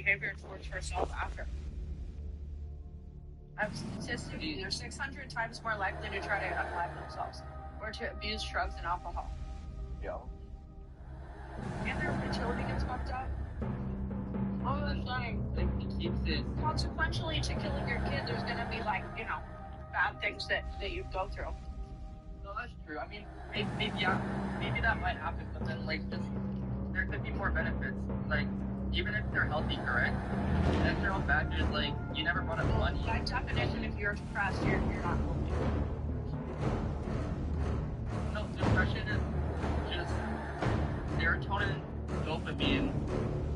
behavior towards herself after. Statistically, they're 600 times more likely to try to unalive themselves or to abuse drugs and alcohol. Yeah. And their fertility gets fucked up. All the time. Like, he keeps it. Consequentially, to killing your kid, there's gonna be bad things that you go through. No, that's true. I mean, maybe that might happen, but then there could be more benefits. Like, even if they're healthy, correct? And if they're all factors, like, you never brought up money. By definition, if you're depressed, you're not healthy. No, depression is just serotonin, dopamine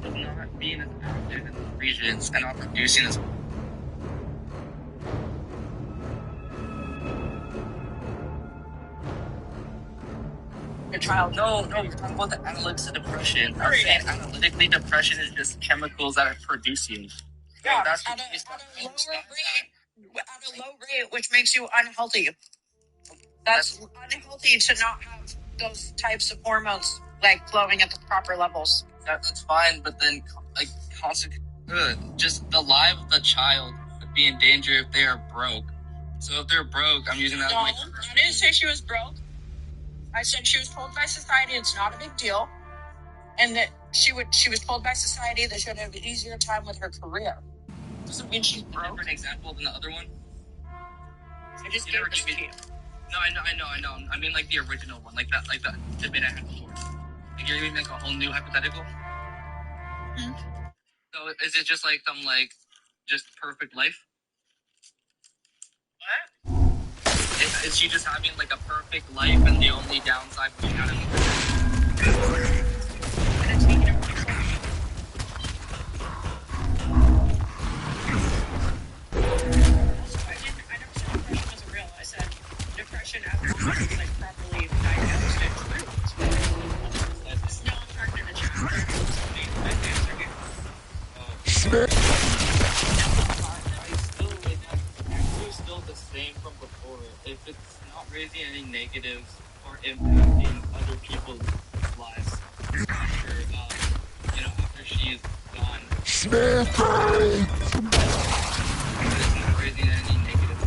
is not being as active in the regions and not producing as. Your child. No, we're talking about the analytics of depression. I'm saying analytically, depression is just chemicals that are producing. Yeah, that's at a low rate, which makes you unhealthy. That's unhealthy to not have those types of hormones flowing at the proper levels. That's fine, but then just the life of the child would be in danger if they are broke. So if they're broke, I'm using that as my. I didn't say she was broke. I said she was told by society it's not a big deal, and that she was told by society that she would have an easier time with her career. Doesn't mean she's broke. Different example than the other one. I just gave this to you. No, I know. I mean, the original one, like the debate I had before. Like, you're giving a whole new hypothetical. Mm-hmm. So is it just some just perfect life? What? Is she just having a perfect life and the only downside being out of it? After properly diagnosed and true. No, I'm talking to the child. It's still the same from before. If it's not raising any negatives or impacting other people's lives after she's gone. It's not raising any negative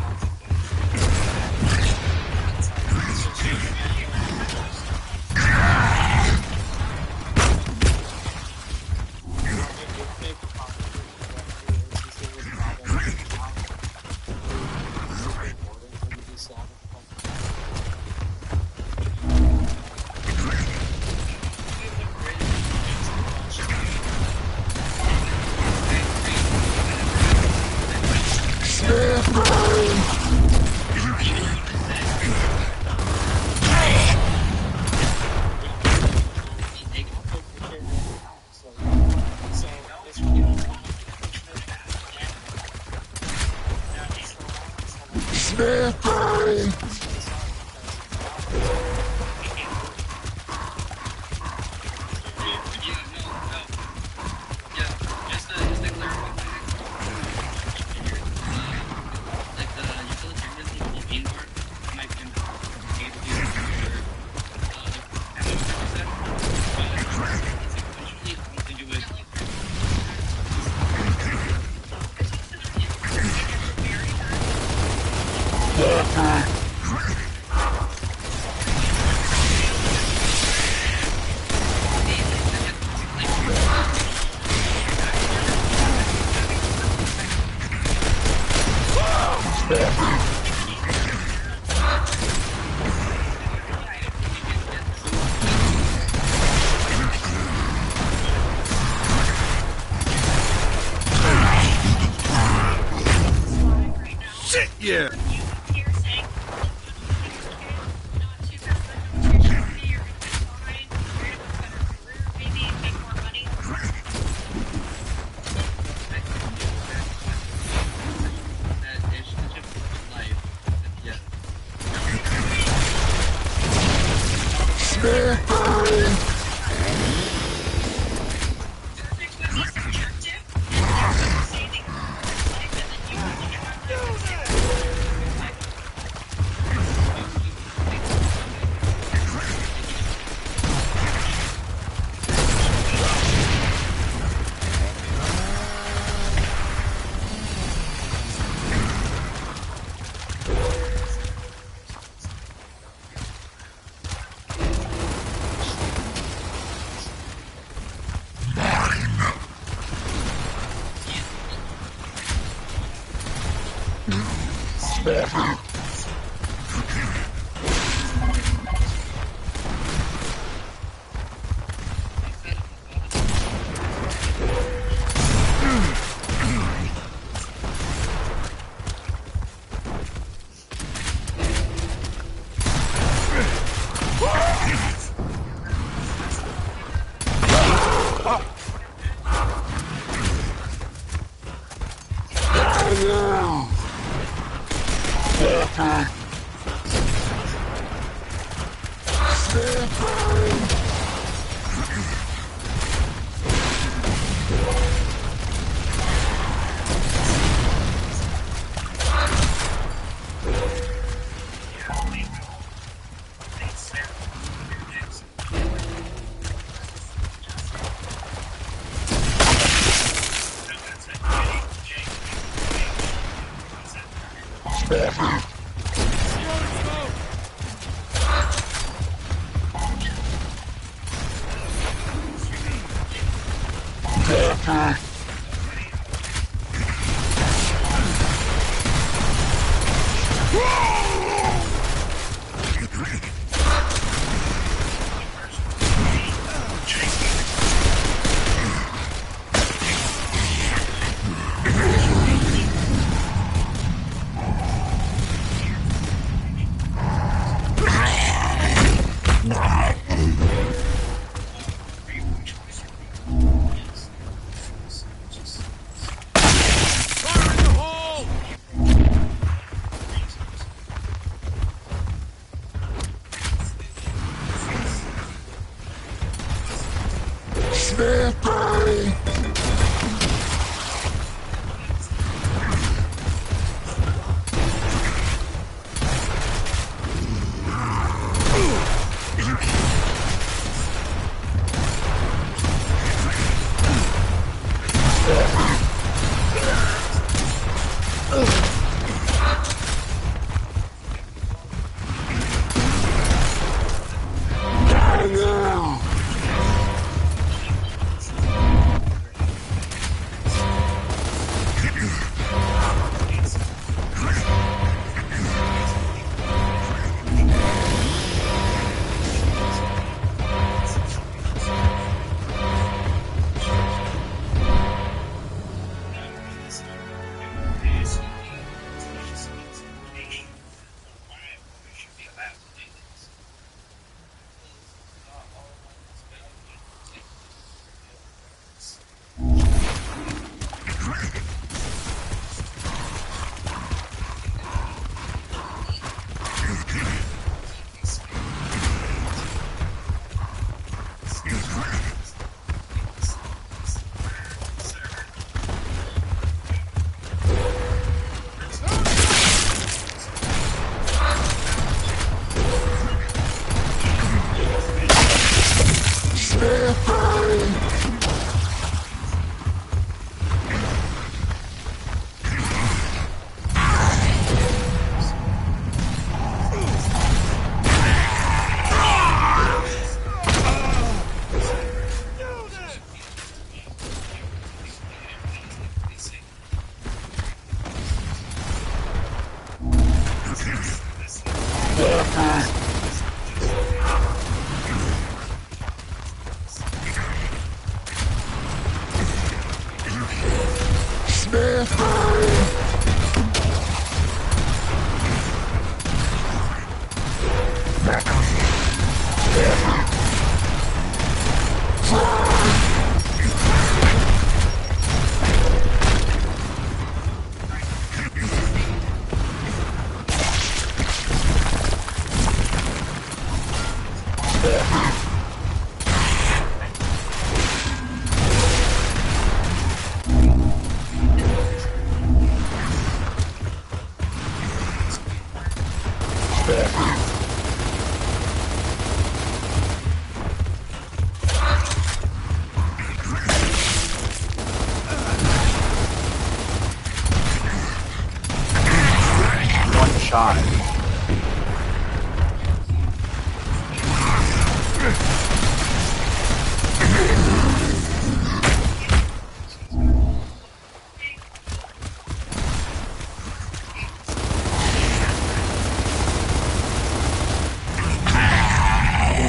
Yeah.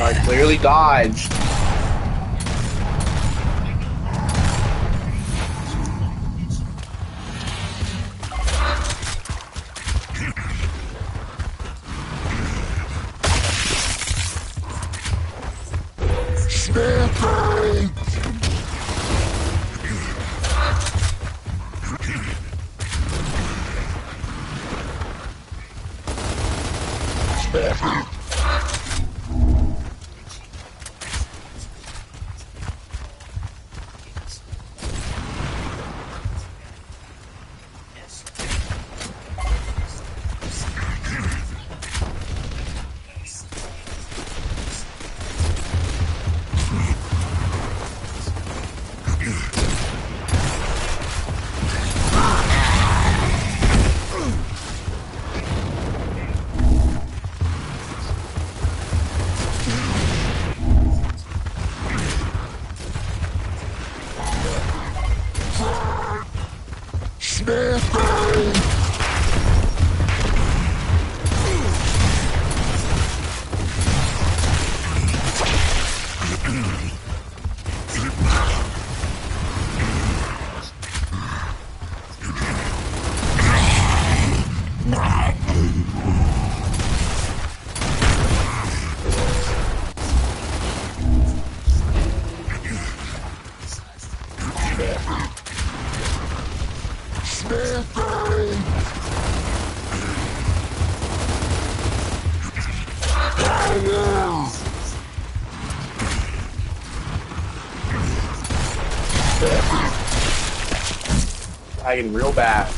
I clearly dodged. Lagging real bad.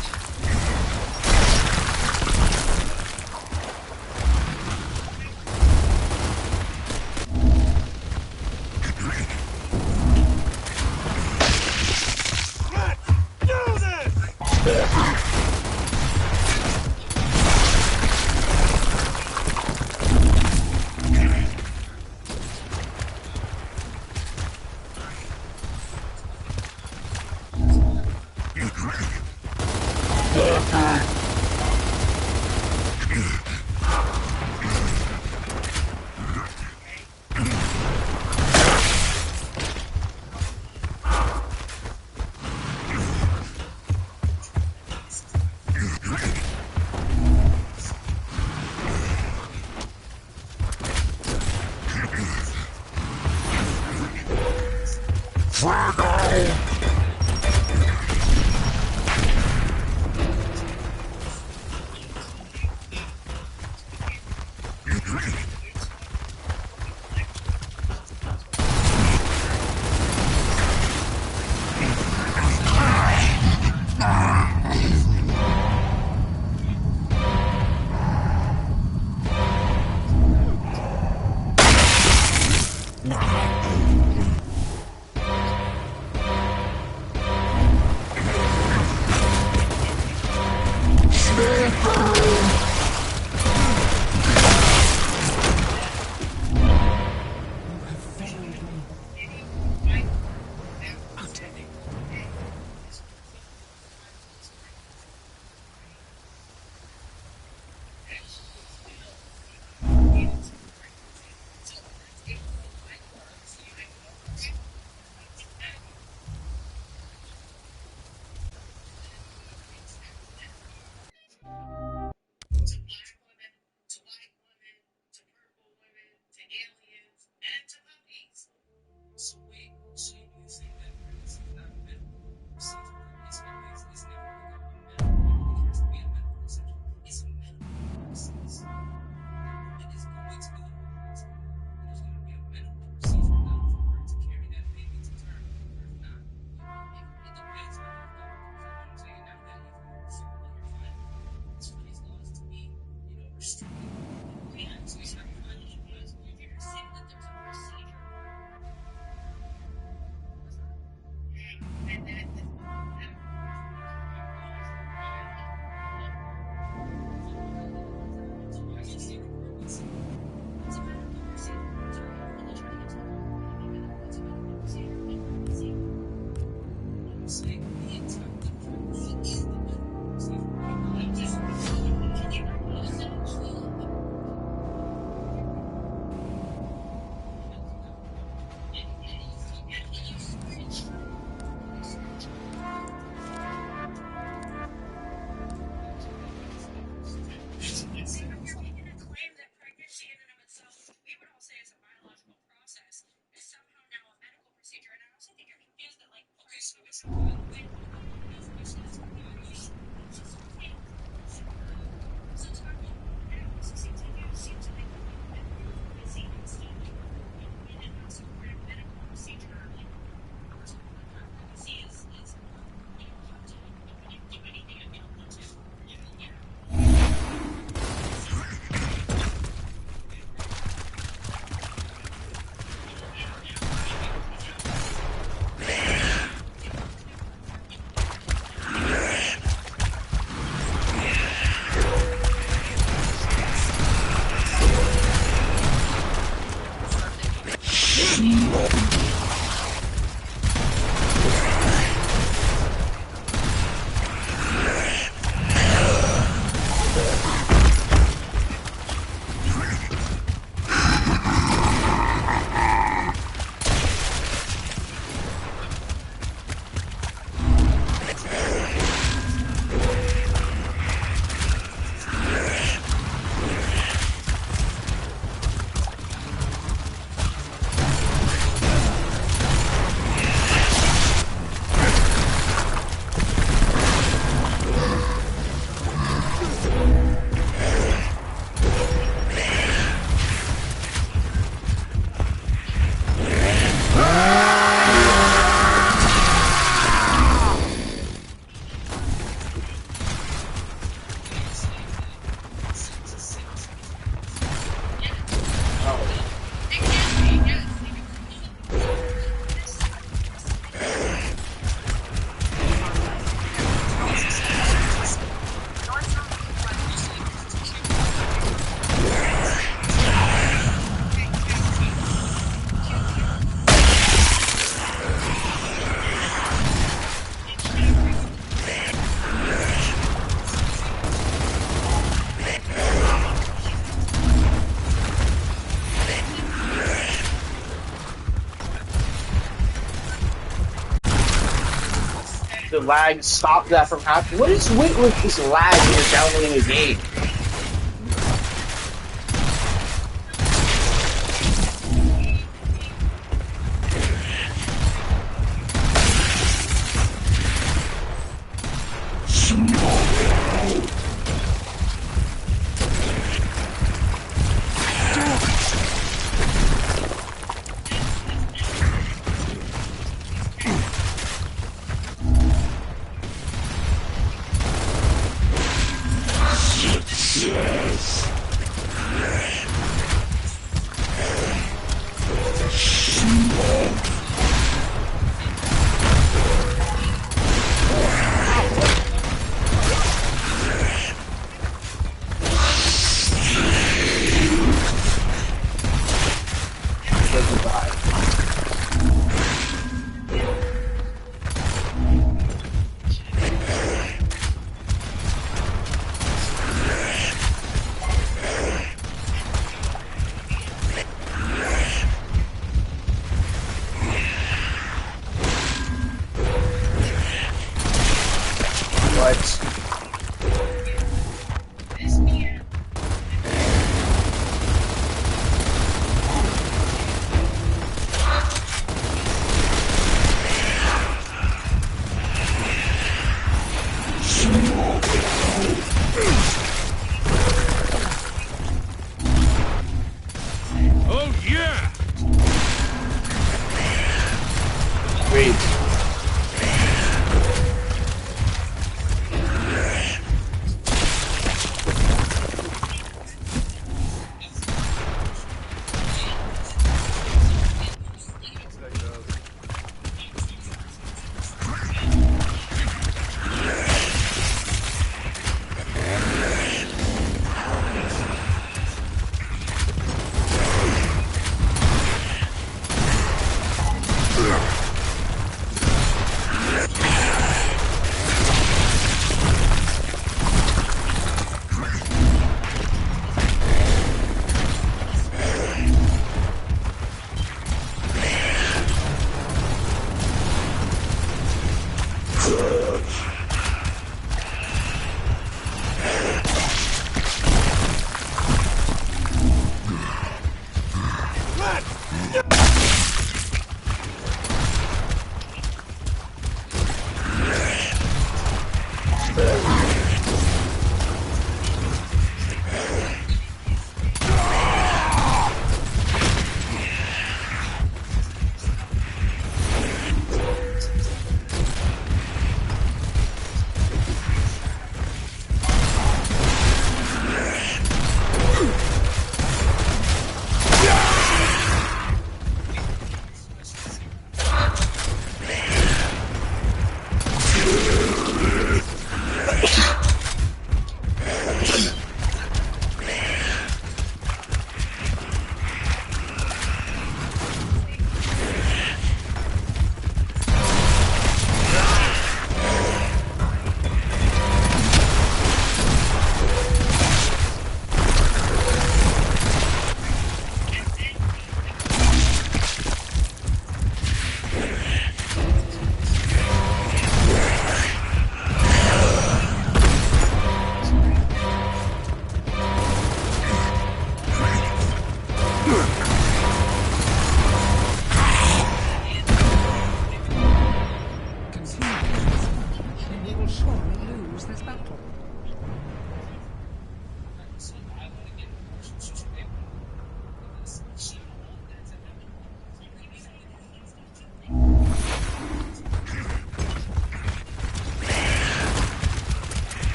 the lag stopped that from happening. What is with this lag when you're downloading a game?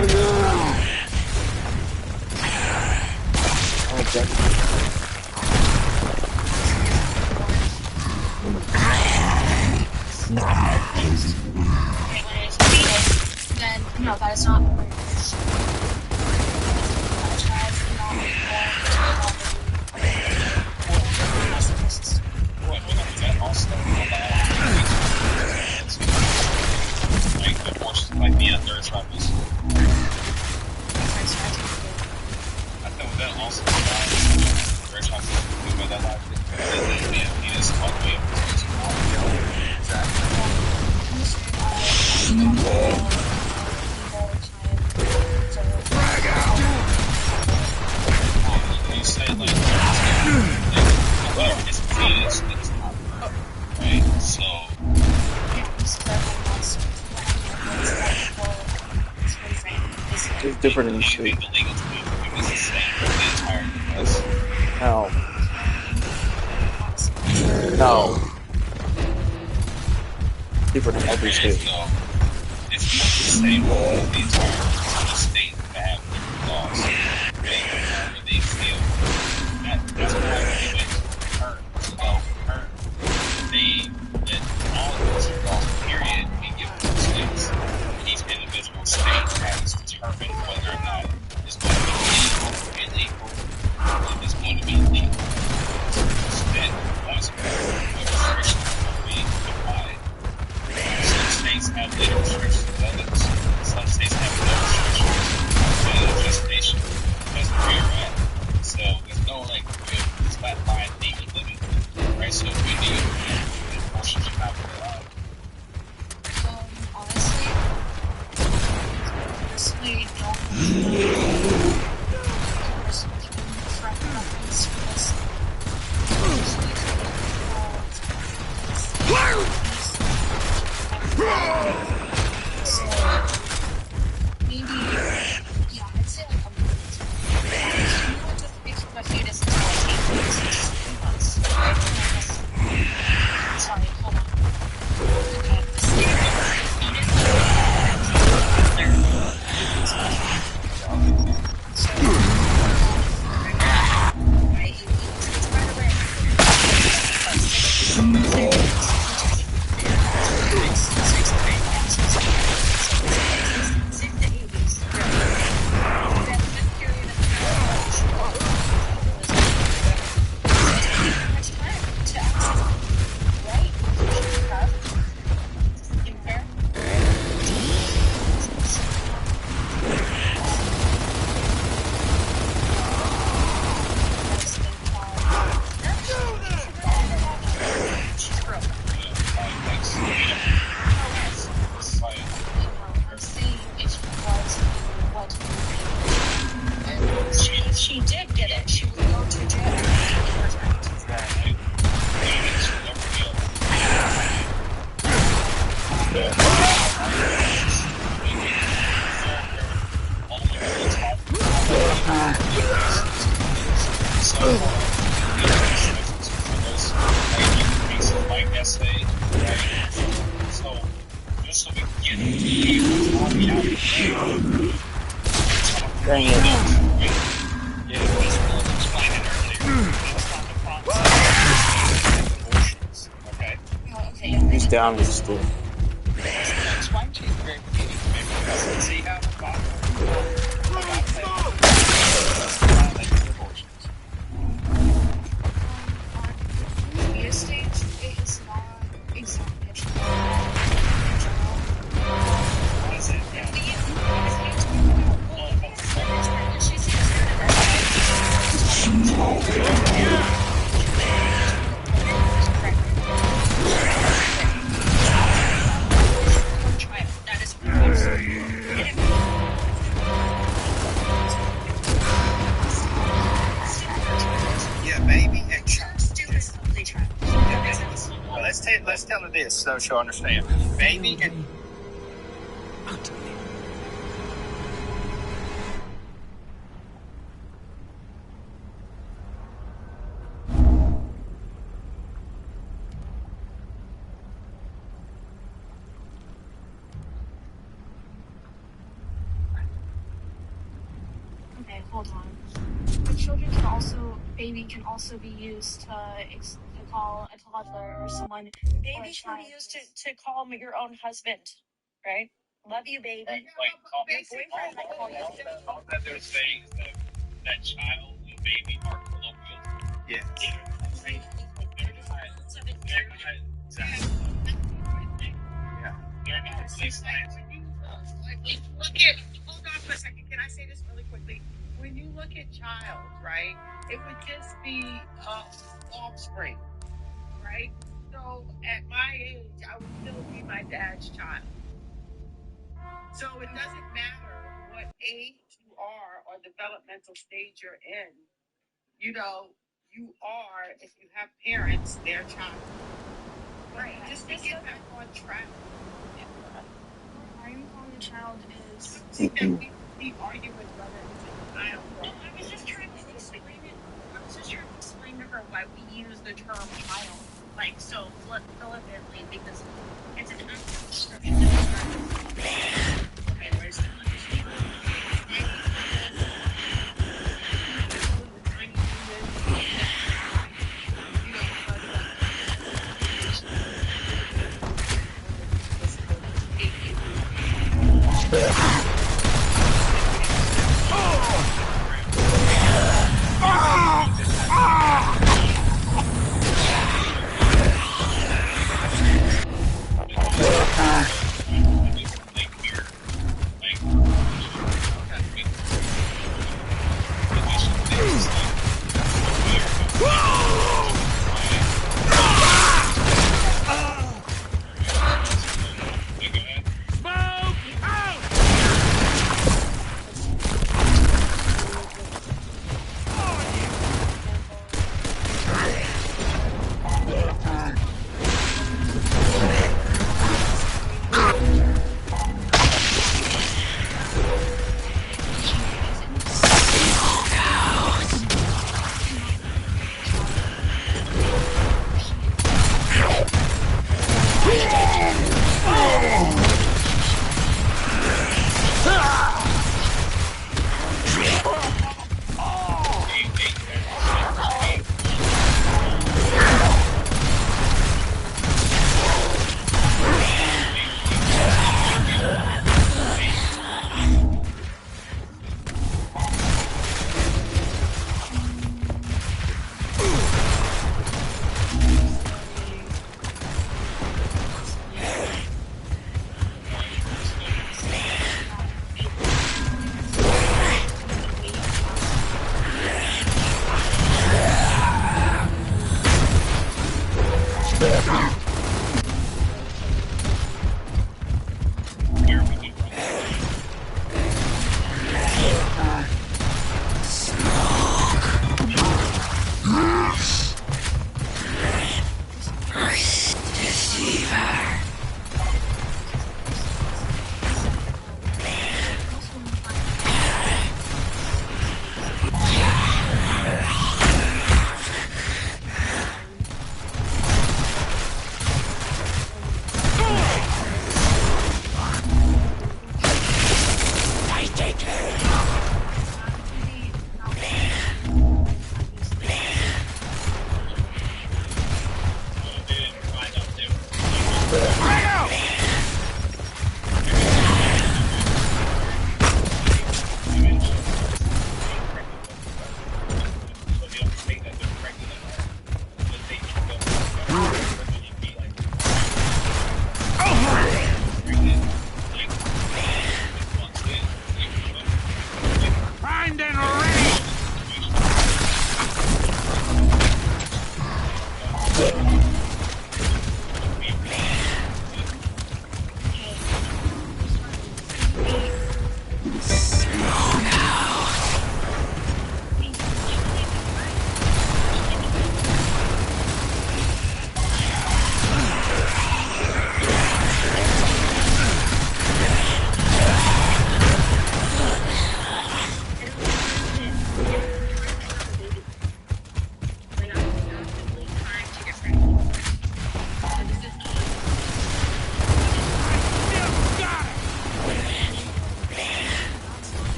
Then no, that is not what it is. A child is not like the forces like the Earth's rebels. I think that also very trying to do that life. He is all the way up you said like whatever gets defeated is not right? So it's different in the street. the legal to be the same for the entire US. No. Different in every state. So it's not the same for the entire state that have different laws. Wherever they feel that's why they went current. They let all of those laws period be given to states. Each individual state has determined whether or not it's going to be illegal, if it's going to be legal. So then once what restrictions will be applied. Some states have legal restrictions than others. Some states have no restrictions. And just nation. That's where we're at. So there's no like real flat line legal limit. Right? So we need abortion should not be allowed. Honestly, personally don't reference because so maybe yeah, I'd say like a month. You know, just become a fetus until like 8 weeks, it's just 3 months. Sorry, hold on. Okay, the state she did get it, she would go to jail. So just so we can get Dang it. He's down with the stool. Let's tell her this so she'll understand. Baby and hold on. But baby can also be used to call a toddler or someone. Baby can be used to call your own husband, right? Love you, baby. Like all that they're saying is that child and baby are colloquial. Yes. They're not placed Hold on for a second. Can I say this really quickly? When you look at child, right, it would just be offspring, right? So at my age, I would still be my dad's child. So it doesn't matter what age you are or developmental stage you're in. You know, you are, if you have parents, their child. Right. Just to get back on track. I'm calling the child is. We keep arguing whether it's a child or. I was just trying to explain to her why we use the term child, like so flippantly, because it's an actual description of the child. Okay, where's the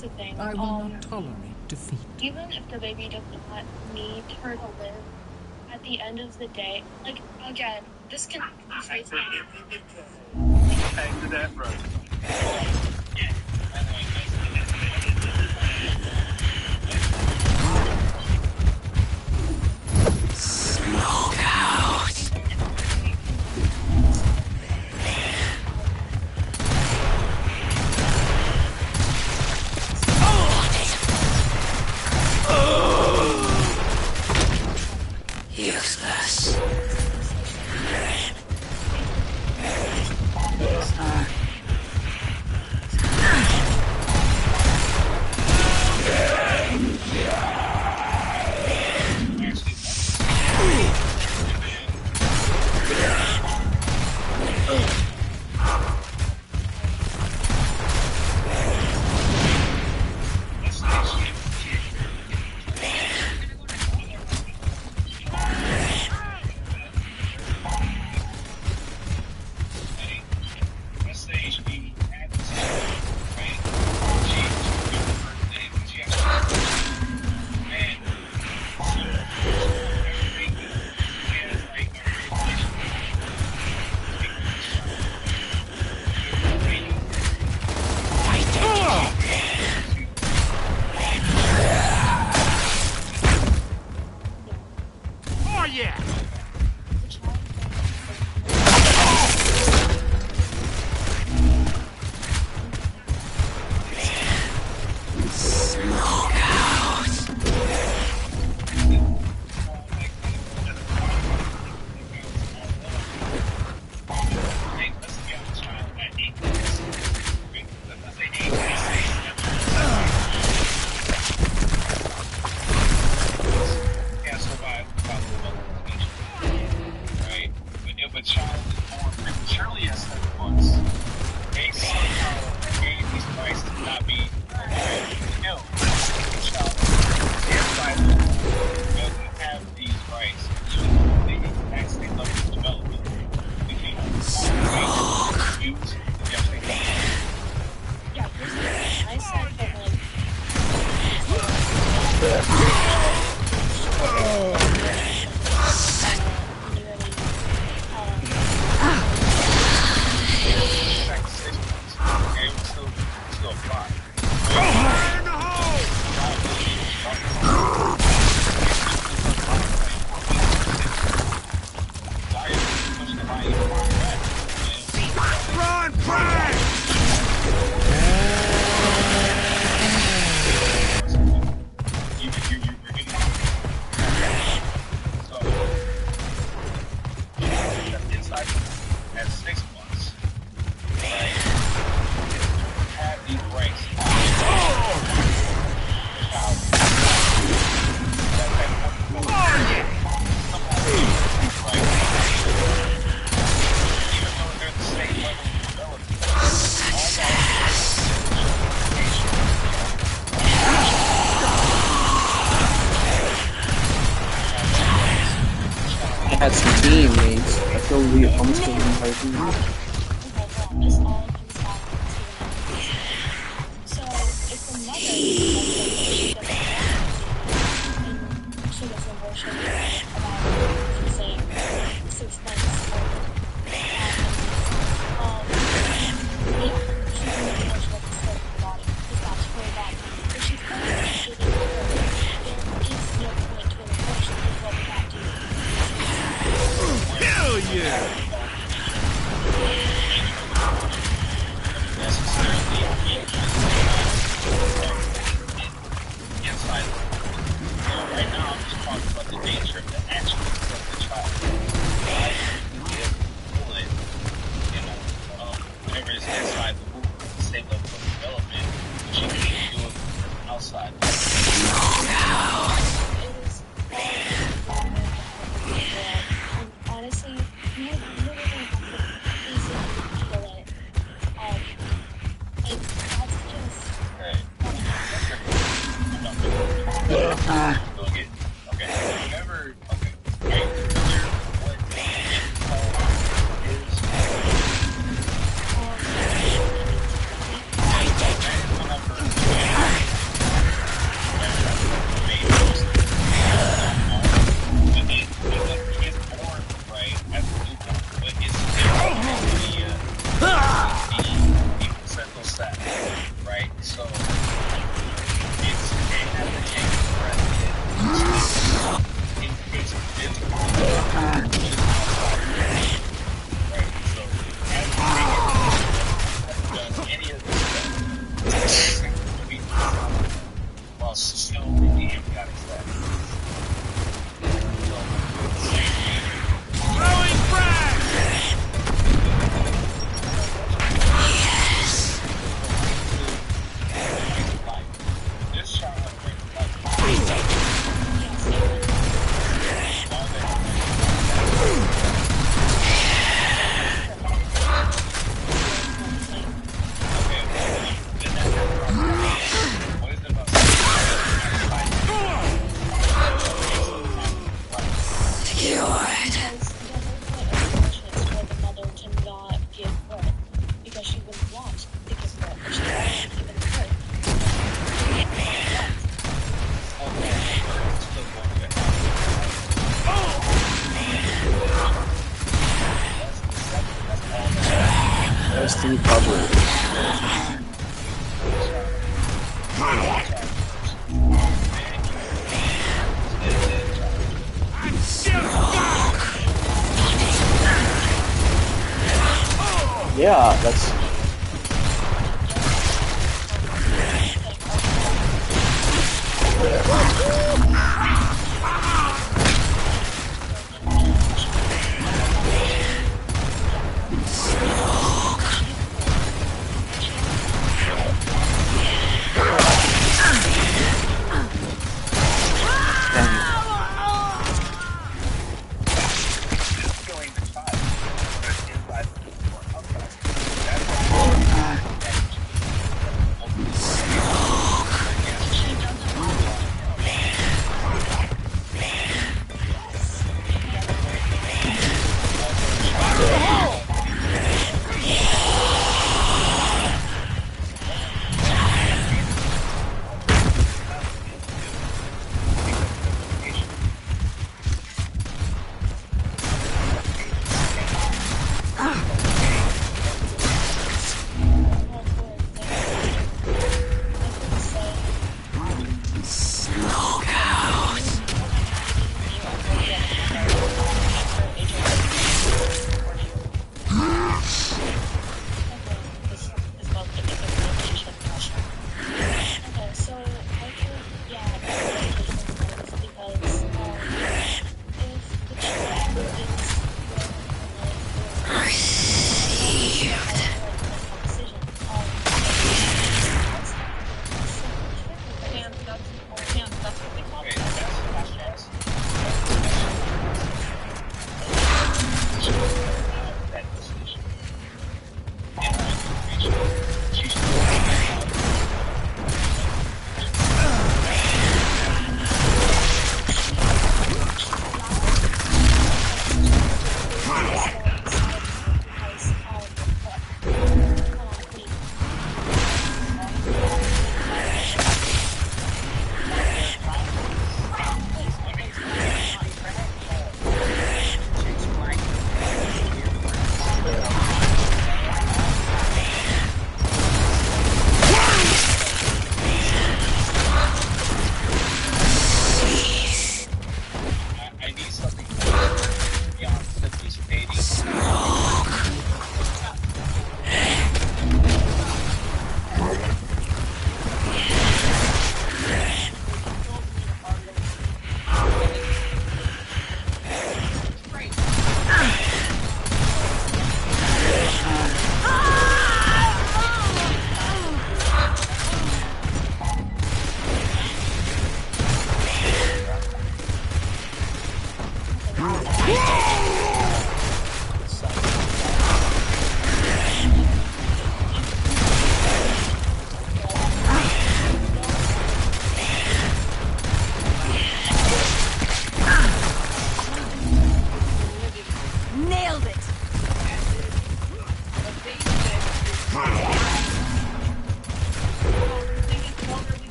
here's the thing. I will not tolerate defeat. Even if the baby does not need her to live, at the end of the day, like, again, this can Hey, to that, bro. Smoke out. Useless. Had some teammates. I feel we almost killed him by team. This all comes back to the so if the mother she doesn't worship about saying 6 months she doesn't worship the soul of the body because that's her body. If she's only shooting her, there is no point to an abortion because what would that do? Hell yeah! Right now, I'm just talking about the nature of the action of the child. I feel it, whenever it's inside the womb, the same level of development, but you can't do it outside. It is all and honestly, you literally have to physically feel it. Like, that's just Okay. Okay. Whenever Destiny cover. Yeah, that's. Killing the child. But inside or outside.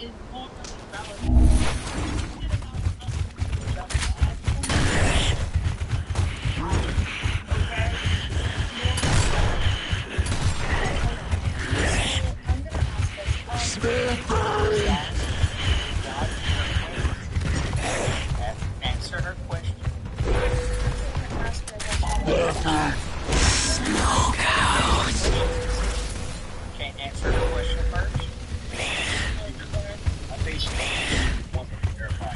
is morally relevant. Answer her question. Can't answer her question first. I think she wants to verify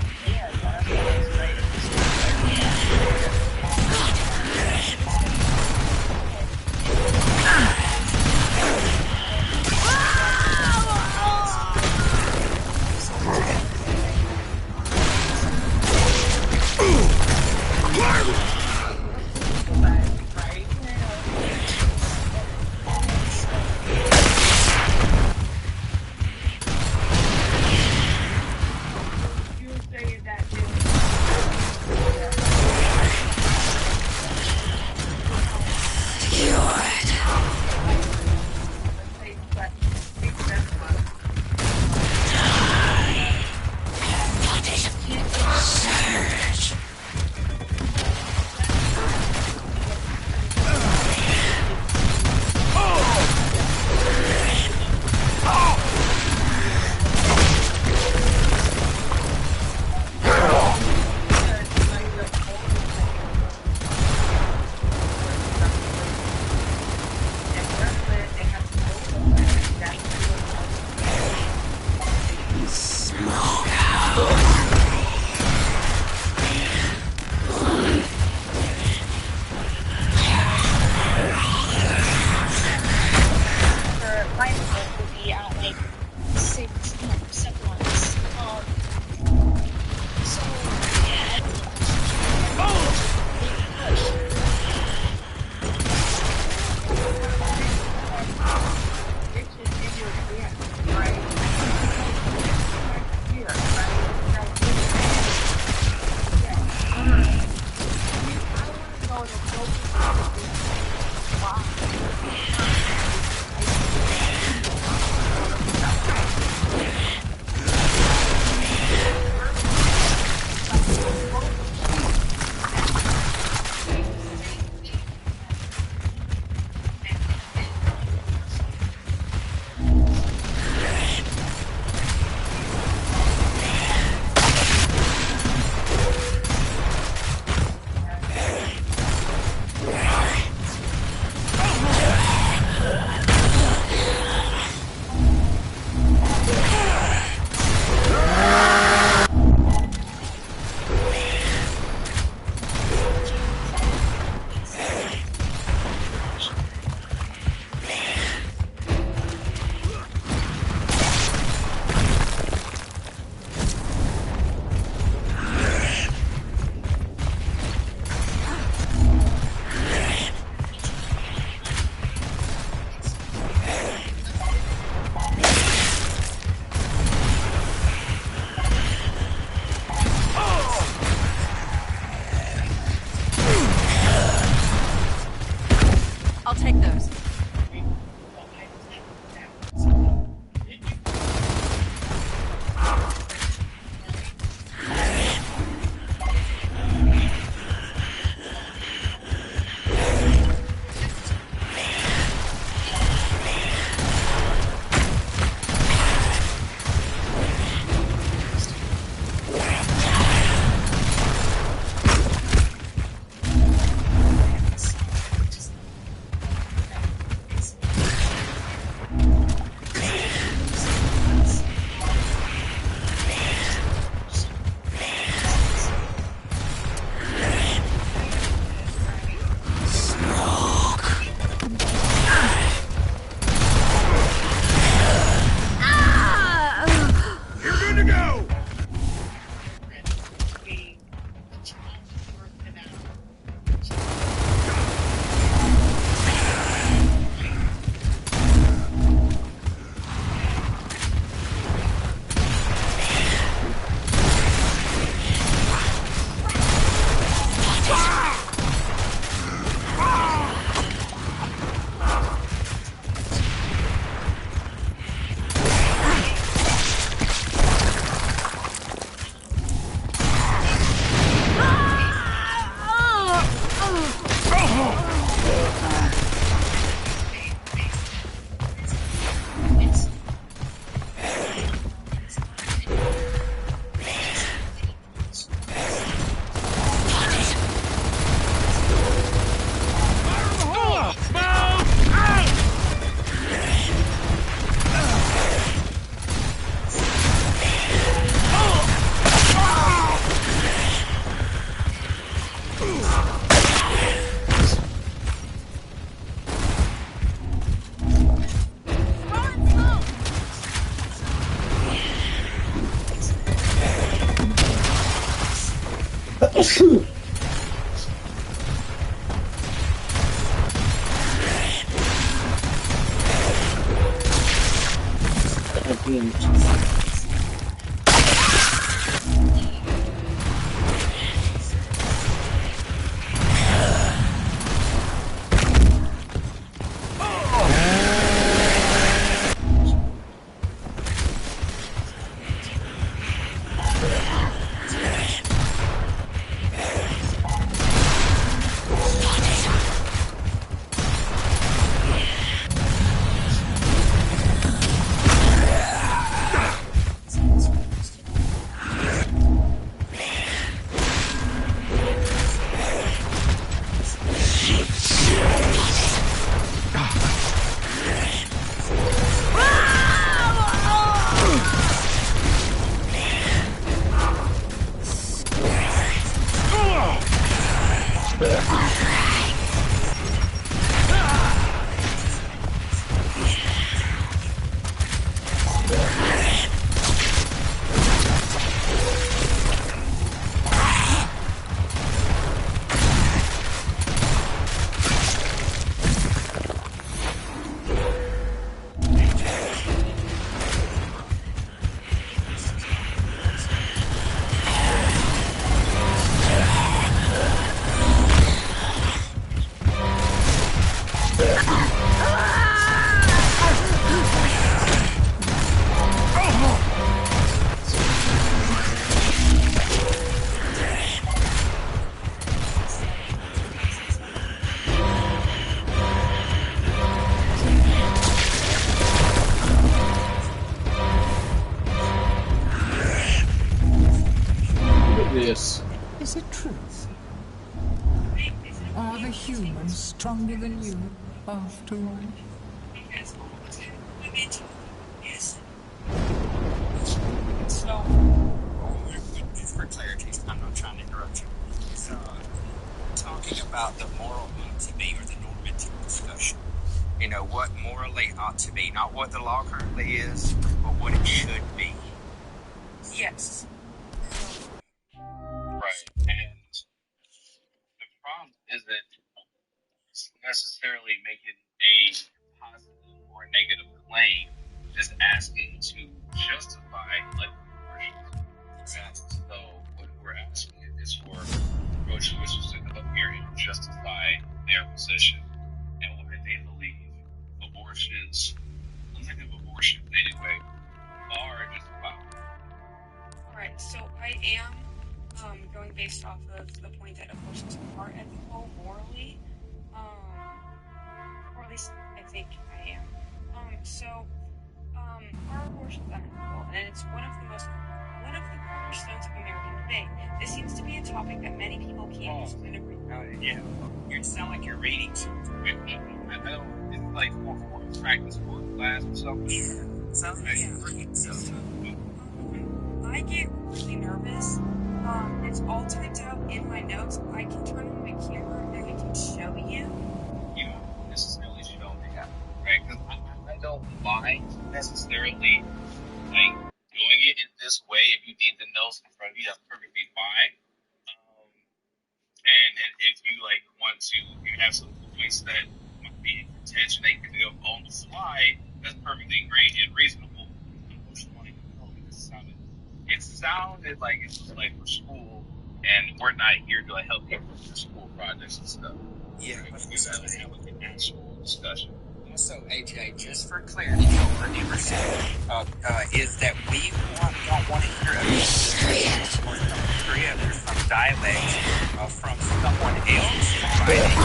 Is it true? Are the humans stronger than you, after all? So, just for clarity, I'm not trying to interrupt you. So, talking about the moral ought to be or the normative discussion. You know, what morally ought to be, not what the law currently is, but what it should be. Yes. Right. And the problem isn't necessarily making a positive or negative claim, just asking to justify like abortions. So what we're asking is for pro-choicers to come up here and justify their position and why they believe abortions, elective abortions anyway, are justifiable. Alright, so I am going based off of the point that abortions are ethical morally. Or at least I think I am. Are abortions ethical? And it's one of the cornerstones of American debate. This seems to be a topic that many people can't agree with. Yeah, you sound like you're reading something. I don't, it's like more practice for class or something. Sounds like you're reading something. I get really nervous. It's all typed out in my notes. I can turn on my camera and I can show you. You don't necessarily show me that, right? Because I don't mind necessarily like doing it in this way. If you need the notes in front of you, that's perfectly fine. And if you like want to, you have some points that might be in contention, they can go on the fly. That's perfectly great and reasonable. It sounded like it was like for school, and we're not here to like help people with their school projects and stuff. Yeah, We're going to have like an actual discussion. Also, AJ, just for clarity, what we're never saying is that we don't want to hear from dialect from someone else writing.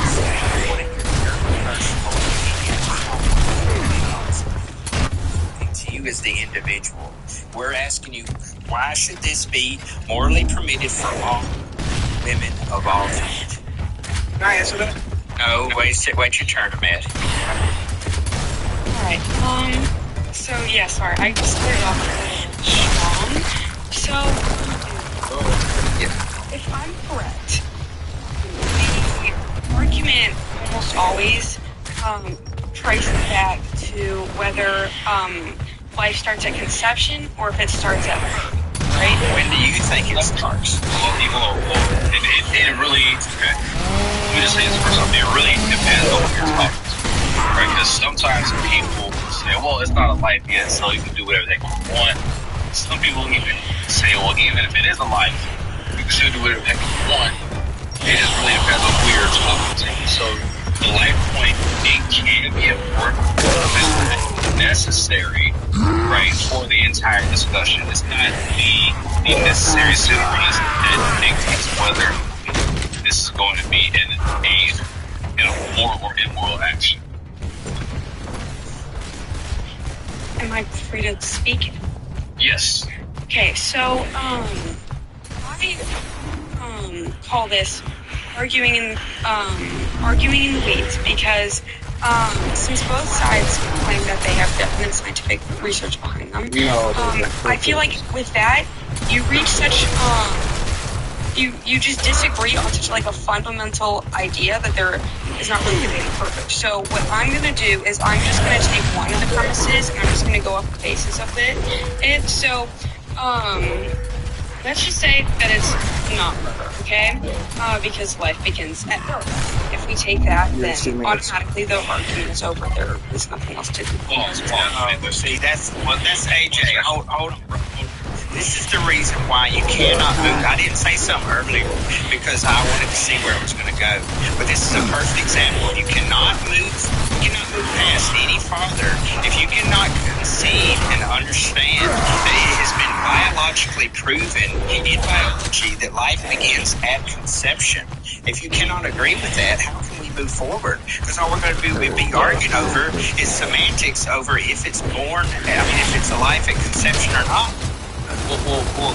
We want to hear your personal opinion to you as the individual. We're asking you, why should this be morally permitted for all women of all ages? Can I answer that? No, wait your turn, Matt. Alright, so yeah, sorry, I started off really strong. So, if I'm correct, the argument almost always traces back to whether life starts at conception or if it starts at birth. right? When do you think it starts? It really, okay. Let me just say this first off. It really depends on what you're talking to. Right? Because sometimes people say, well, it's not a life yet, so you can do whatever they want. Some people even say, well, even if it is a life, you can still do whatever the heck you want. It just really depends on who you're talking to. So the life point, it can be important, but it's not necessary, right, for the entire discussion. It's not the necessary reason that dictates whether this is going to be a moral or immoral action. Am I free to speak? Yes. Okay, so I call this arguing in the weeds because since both sides claim that they have definite scientific research behind them, I feel like with that you reach such you just disagree on such like a fundamental idea that there is not really anything perfect. So what I'm gonna do is I'm just gonna take one of the premises and I'm just gonna go off the basis of it. And so let's just say that it's not murder, okay? Because life begins at birth. If we take that, then automatically the argument is over. There is nothing else to do. See, that's AJ. Hold on, bro. This is the reason why you cannot move. I didn't say something earlier because I wanted to see where it was going to go. But this is a perfect example. You cannot move past any farther if you cannot concede and understand that it has been biologically proven in biology that life begins at conception. If you cannot agree with that, how can we move forward? Because all we're going to be arguing over is semantics over if it's born, if it's alive at conception or not. Well,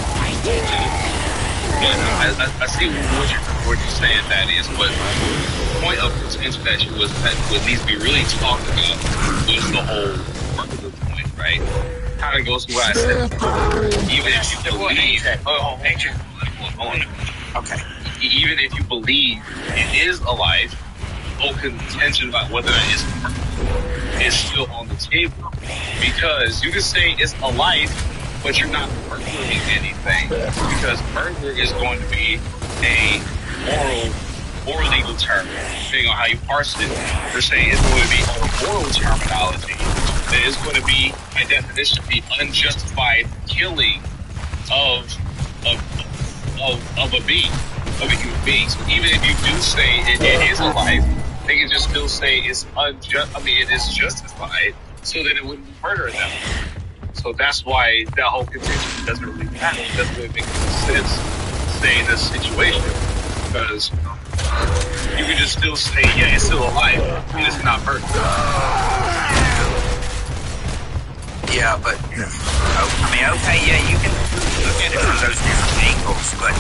I see what you're saying, that is, but the point of potential that was that what needs to be really talked about was the whole work of the point, right? Kind of goes to what I said. Even if you believe that, okay. Even if you believe it is alive, no contention about whether that is still on the table, because you can say it's alive, but you're not murdering anything, because murder is going to be a moral or legal term, depending on how you parse it. We're saying it's going to be a moral terminology. That is going to be, by definition, the unjustified killing of a being, of a human being. So even if you do say it is alive, they can just still say it's it is justified, so that it wouldn't be murder at that point. So that's why that whole contention doesn't really matter. It doesn't really make sense to stay in this situation, because you can just still say, yeah, it's still alive, and it's not murder. Yeah, but you can look at it from those different angles, but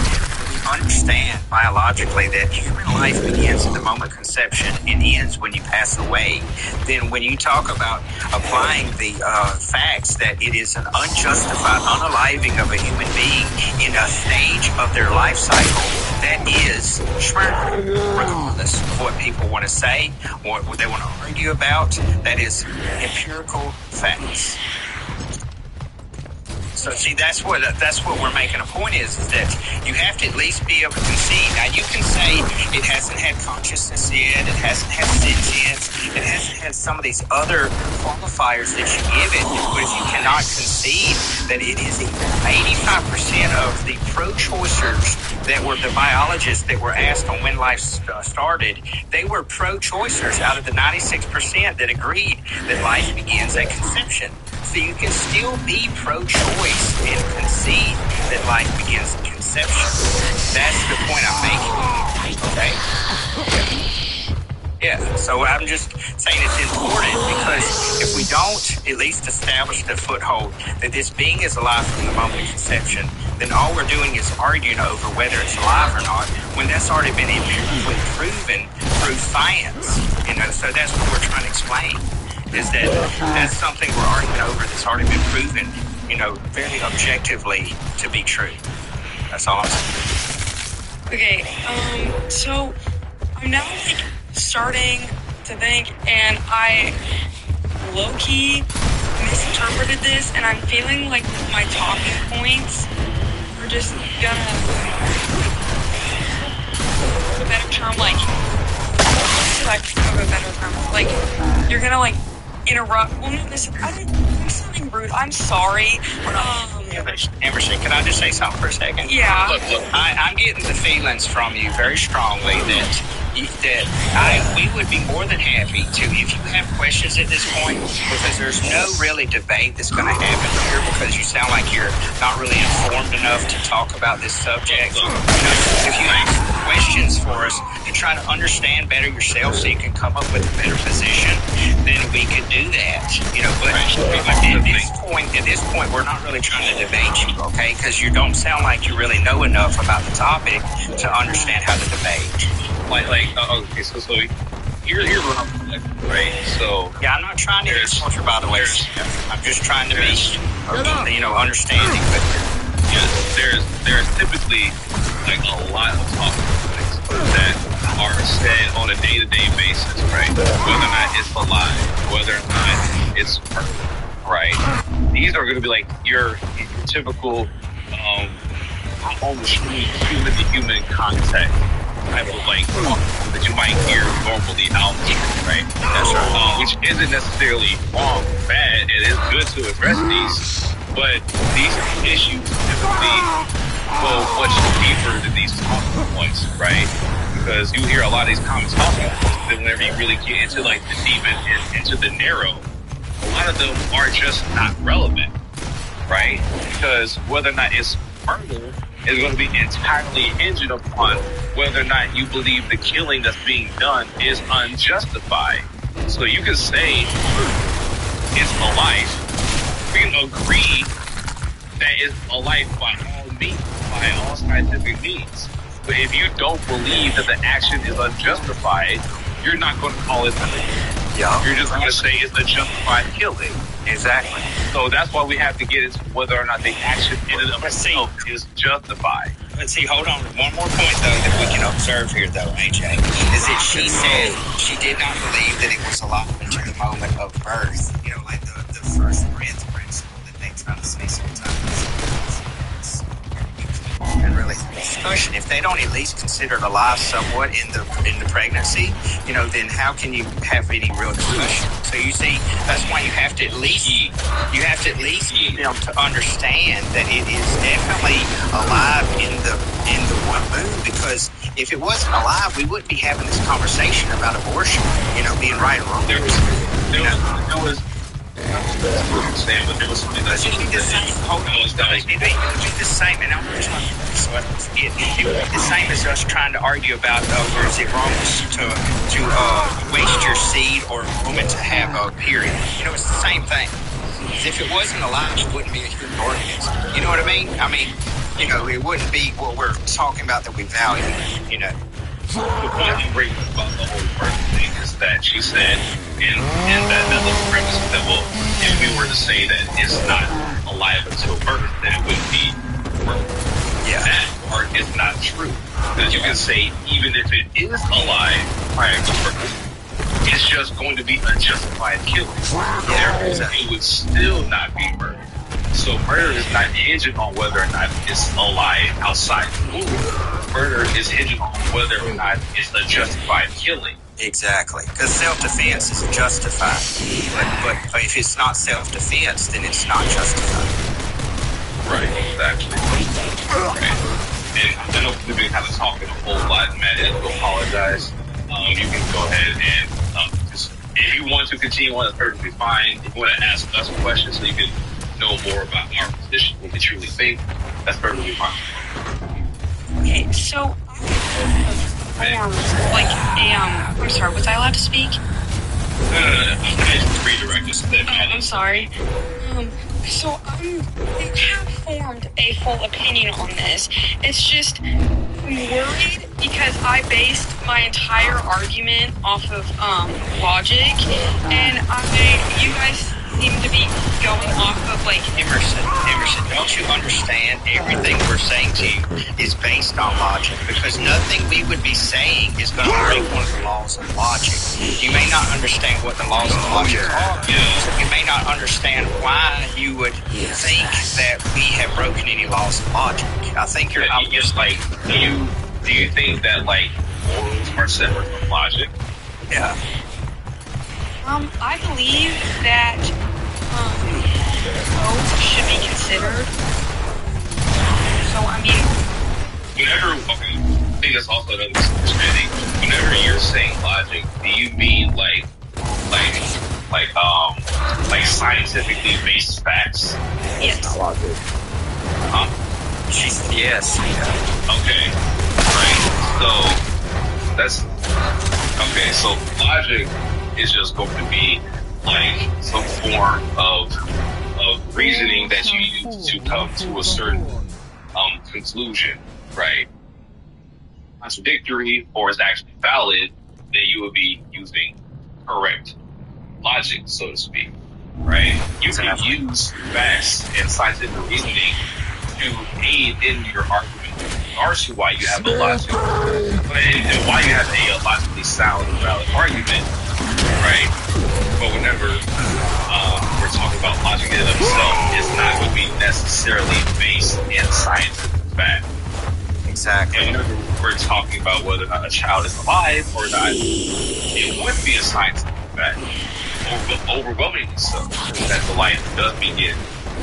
understand biologically that human life begins at the moment of conception and ends when you pass away. Then when you talk about applying the facts that it is an unjustified unaliving of a human being in a stage of their life cycle, that is murder, regardless of what people want to say, what they want to argue about. That is empirical facts. So see, that's what we're making a point is that you have to at least be able to concede. Now you can say it hasn't had consciousness yet, it hasn't had sentience, it hasn't had some of these other qualifiers that you give it, but if you cannot concede that it is 85% of the pro-choicers that were the biologists that were asked on when life started, they were pro-choicers out of the 96% that agreed that life begins at conception. So you can still be pro-choice and concede that life begins at conception. That's the point I'm making. Okay? Yeah, so I'm just saying it's important because if we don't at least establish the foothold that this being is alive from the moment of conception, then all we're doing is arguing over whether it's alive or not, when that's already been empirically proven through science. So that's what we're trying to explain. Is that that's something we're arguing over that's already been proven, very objectively to be true. That's all I'm saying. Okay, so I'm now starting to think, and I low-key misinterpreted this, and I'm feeling like my talking points just gonna, a better term, like, a better term, like, you're gonna, like, interrupt. Well, no, listen, I'm sounding rude. I'm sorry. Emerson, can I just say something for a second? Yeah. Look, I'm getting the feelings from you very strongly that we would be more than happy to, if you have questions at this point, because there's no really debate that's going to happen here, because you sound like you're not really informed enough to talk about this subject. If you have questions for us to try to understand better yourself so you can come up with a better position, then we could do that. But at this point, we're not really trying to debate you, okay? Because you don't sound like you really know enough about the topic to understand how to debate. Okay, so here's what I'm thinking, right? So yeah, I'm not trying to insult your by the way. I'm just trying to be, understanding. But there's typically like a lot of talking points that are said on a day-to-day basis, right? Whether or not it's a lie, whether or not it's right. These are going to be like your typical on the street human-to-human contact type of like talk that you might hear normally out here, right? That's right. Which isn't necessarily wrong or bad. It is good to address these, but these issues typically go much deeper than these talking points, right? Because you hear a lot of these common talking points, but then whenever you really get into like the deep and into the narrow, a lot of them are just not relevant, right? Because whether or not it's murder is going to be entirely hinged upon whether or not you believe the killing that's being done is unjustified. So you can say it's a life. We can agree that it's a life by all means, by all scientific means. But if you don't believe that the action is unjustified, you're not going to call it murder. Yeah. You're just going to say it's a justified killing. Exactly. So that's why we have to get into whether or not the action in and of itself is justified. Let's see, hold on. One more point, though, that we can observe here, though, AJ, is that she said she did not believe that it was alive until the moment of birth. Like the first breath principle that they try to say sometimes. And really, discussion. If they don't at least consider it alive somewhat in the pregnancy, then how can you have any real discussion? So you see, that's why you have to at least get them to understand that it is definitely alive in the womb. Because if it wasn't alive, we wouldn't be having this conversation about abortion. Being right or wrong. There was saying, but there was something that you do the same. Hold on, you do the same, and I'm just like, so I don't forget. You do the same as us trying to argue about where is it wrong to waste your seed or a woman to have a period. It's the same thing. If it wasn't alive, it wouldn't be a human organism. You know what I mean? It wouldn't be what we're talking about that we value. The point I'm bringing about the whole birth thing is that she said, and that little premise that, well, if we were to say that it's not alive until birth, then it would be birth. Yeah. That part is not true. Because you can say, even if it is alive prior to birth, it's just going to be a justified killing. Therefore, it would still not be murder. So murder is not hinging on whether or not it's alive outside the womb. Murder is hinging on whether or not it's a justified killing. Exactly, because self-defense is justified. But if it's not self-defense, then it's not justified. Right, exactly. Right. And I know we've been kind of talking a whole lot, Matt, and I apologize. You can go ahead and just, if you want to continue on, that's perfectly fine. If you want to ask us questions so you can know more about our position, what we truly think, that's perfectly fine. Okay, so I'm sorry, was I allowed to speak? No. I just redirect us. I'm sorry. So I have formed a full opinion on this. It's just, I'm worried because I based my entire argument off of logic, and you guys seem to be going off of like Emerson, don't you understand everything we're saying to you is based on logic? Because nothing we would be saying is going to break one of the laws of logic. You may not understand what the laws of logic are. You may not understand why you would think that we have broken any laws of logic. I think you're. You just like do you think that like morals are separate from logic? Yeah. I believe that both should be considered. So, I mean, I think that's also another misunderstanding. Whenever you're saying logic, do you mean like scientifically based facts? yes. Logic. Yes. Okay. Right. So that's okay. So logic is just going to be like some form of reasoning that you use to come to a certain conclusion, right? Contradictory or is actually valid, then you would be using correct logic, so to speak, right? You can use facts and scientific reasoning to aid in your argument in regards to why you have a logic, and why you have a logically sound and valid argument, right? But whenever we're talking about logic in itself, it's not going to be necessarily based in scientific fact. Exactly. And whenever we're talking about whether or not a child is alive or not, it would be a scientific fact. Overwhelmingly so, that the life does begin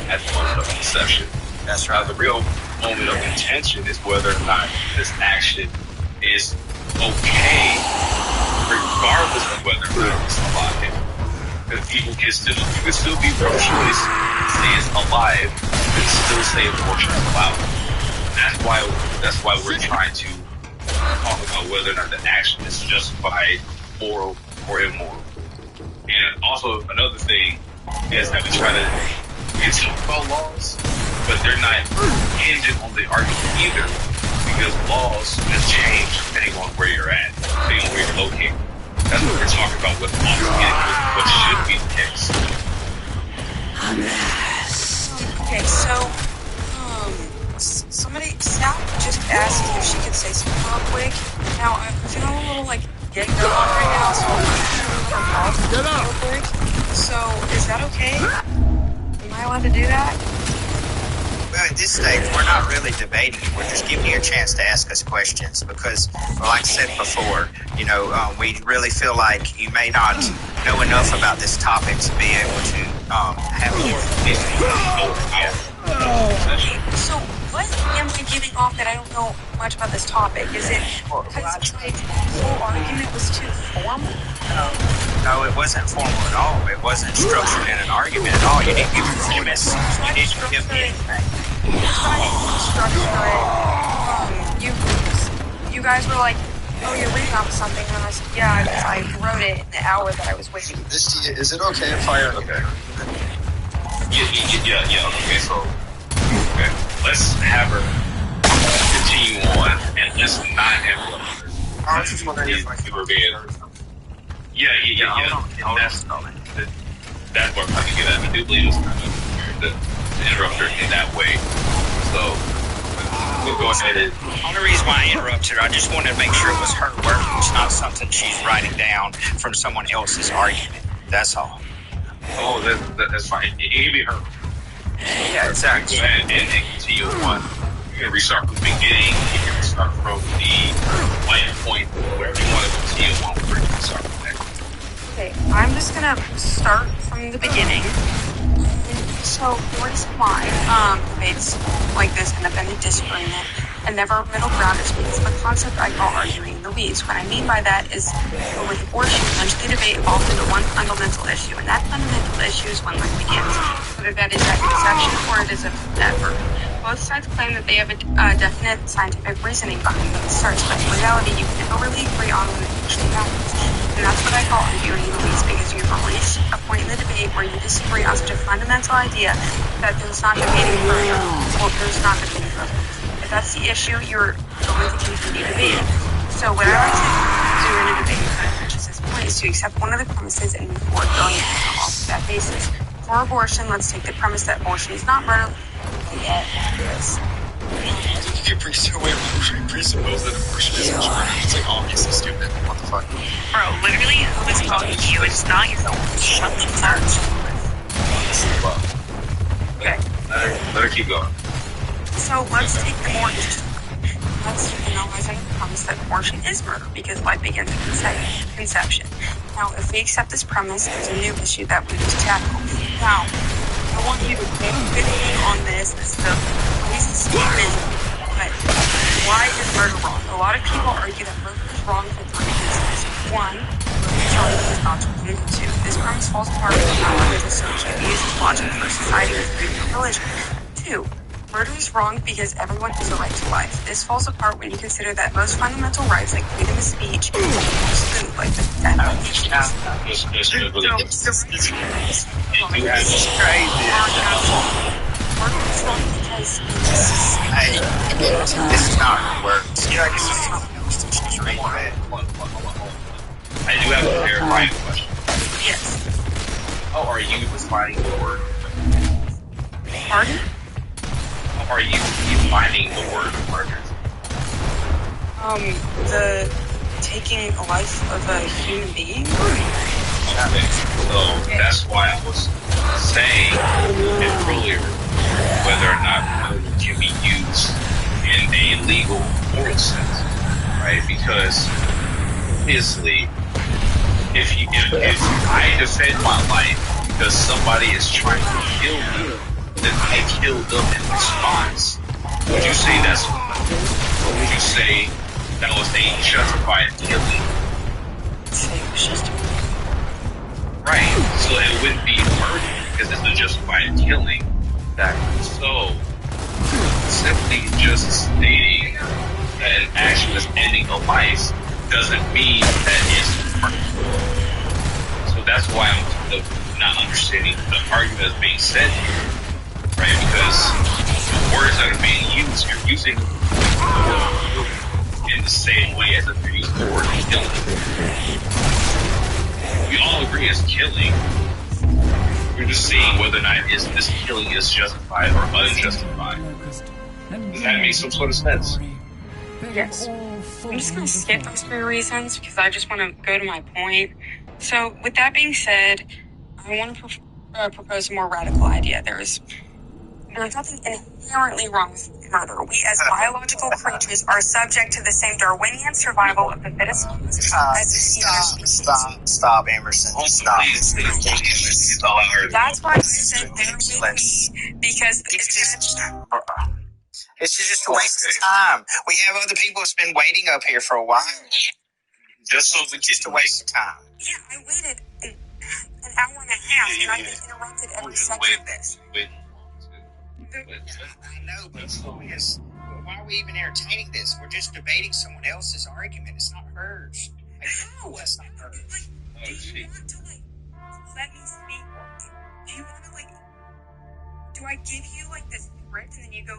at the moment of conception. That's right. The real moment of contention is whether or not this action is okay, regardless of whether or not it's alive. Because people can still be pro-choice, say it's alive, and still say abortion is allowed. That's why we're trying to talk about whether or not the action is justified, moral, or immoral. And also another thing is that we try to talk about laws, but they're not hinging on the argument either, because laws just change depending on where you're at, depending on where you're located. That's what we're talking about with what should be the case. Okay, so, Sal just asked if she could say something real quick. Now, I'm feeling a little, getting up on right now, so I'm going to real quick. So, is that okay? Am I allowed to do that? Well, at this stage, we're not really debating. We're just giving you a chance to ask us questions because, like I said before, we really feel like you may not know enough about this topic to be able to have more. So, what am I giving off that I don't know much about this topic? Is it because the whole argument was too formal? No, it wasn't formal at all. It wasn't structured in an argument at all. You didn't give me You didn't give me anything. You guys were like, oh, you're reading off something, and I said, yeah, because I wrote it in the hour that I was waiting. Is it okay if I... Okay. Yeah. Okay, so... Okay. Let's have her continue on, and let's not interrupt her. I was just wondering if I could... Yeah. That's what I'm trying to get at. I do believe it's kind of weird to interrupt her in that way. So, we'll go ahead and... The only reason why I interrupted her, I just wanted to make sure it was her words, not something she's writing down from someone else's argument. That's all. Oh, that's fine. It can be her. Yeah, exactly. Go ahead and continue on. You can restart from the beginning. You can restart from the light point, wherever you want to continue on. Where you can start from there. Okay, I'm just gonna start from the beginning. So, the reason why debates like this end up in a disagreement and never middle ground is because of a concept I call arguing in the weeds. What I mean by that is, with abortion, eventually debate evolves into one fundamental issue, and that fundamental issue is when life begins, whether that is at conception or it is at birth. Both sides claim that they have a definite scientific reasoning behind what starts, but in reality, you can never really agree on when it actually happens. And that's what I call arguing in the weeds, because you've reached a point in the debate where you disagree on such a fundamental idea that there's not debating further, or there's not debating further. If that's the issue, you're going to continue debating. So what I like to do in a debate, which is this point, is to accept one of the premises and move forward going off of that basis. For abortion, let's take the premise that abortion is not murder. You presuppose that abortion is murder. It's obviously stupid. What the fuck? Bro, literally, who is talking to you? It's not your phone. Shut your mouth. Okay. Let her keep going. So So let's take the abortion. Let's analyze under the premise that abortion is murder because life begins at conception. Now, if we accept this premise, there's a new issue that we need to tackle. Now, I want you to get in on this. This is the crazy statement, but why is murder wrong? A lot of people argue that murder is wrong for 3 reasons. 1, murder is not to believe. 2, this premise falls apart when power is associated with logic for society and religion. 2, murder is wrong because everyone has a right to life. This falls apart when you consider that most fundamental rights, like freedom of speech, absolute, like the death of people. Murder is wrong because this is not gonna work. You know, I guess it's straight red. I do have a clarifying question. yes. How are you defining the word? Pardon? How are you defining the word murder? The taking a life of a human being. Okay, so that's why I was saying earlier whether or not murder can be used in a legal moral sense, right? Because obviously, if I defend my life because somebody is trying to kill me, then I kill them in response. Would you say that's murder? Or would you say that was a justified killing? Say it was justified. Right, so it wouldn't be murder because it's a justified killing. So, simply just stating that an action is ending a life doesn't mean that it's murder. So that's why I'm kind of not understanding the argument that's being said here, right? Because the words that are being used, you're using in the same way as if you're using the word killing. We all agree it's killing. We're just seeing whether or not this killing is justified or unjustified. Does that make some sort of sense? Yes. I'm just going to skip those 3 reasons because I just want to go to my point. So, with that being said, I want to propose a more radical idea. There's nothing inherently wrong with murder. We, as biological creatures, are subject to the same Darwinian survival of the fittest Stop, Emerson. Stop. That's why I said they're with me, because It's just a waste of time. We have other people that's been waiting up here for a while. Just so we Just a waste of time. yeah, I waited an hour and a half, and I've been interrupted every second of this. I know, but why are we even entertaining this? We're just debating someone else's argument. It's not hers. How? It's not hers. Do you want to, let me speak? Do you want to, do I give you, the script and then you go,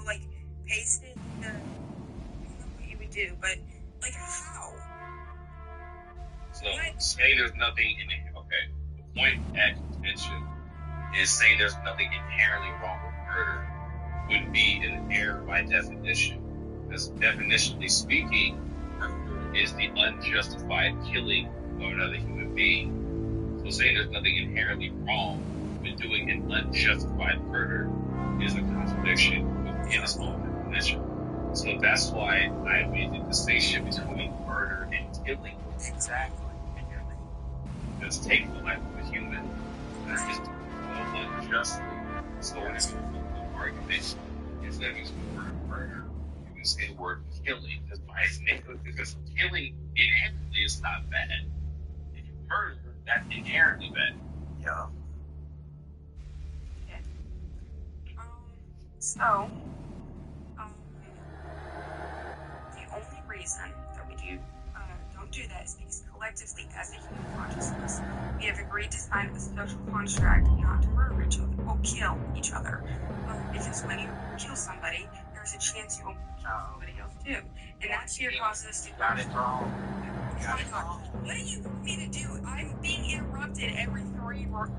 paste it in the, I don't know what you would do, but, how? So, say there's nothing in it. Okay, the point at contention is saying there's nothing inherently wrong with murder would be an error by definition. Because definitionally speaking, murder is the unjustified killing of another human being. So saying there's nothing inherently wrong with doing an unjustified murder is a contradiction within its own definition. So that's why I made the distinction between murder and killing. Exactly. Because taking the life of a human is unjustly. So when it's an argument, instead of using the word murder, you can say the word killing. Because killing inherently is not bad. If you murder, that's inherently bad. Yeah. So, the only reason that we don't do that is because collectively, as a human consciousness, we have agreed to sign a social contract not to murder each other, or kill each other. Because when you kill somebody, there's a chance you will kill somebody else too. And that fear causes us to Got it wrong. What do you want me to do? I'm being interrupted every 3 words.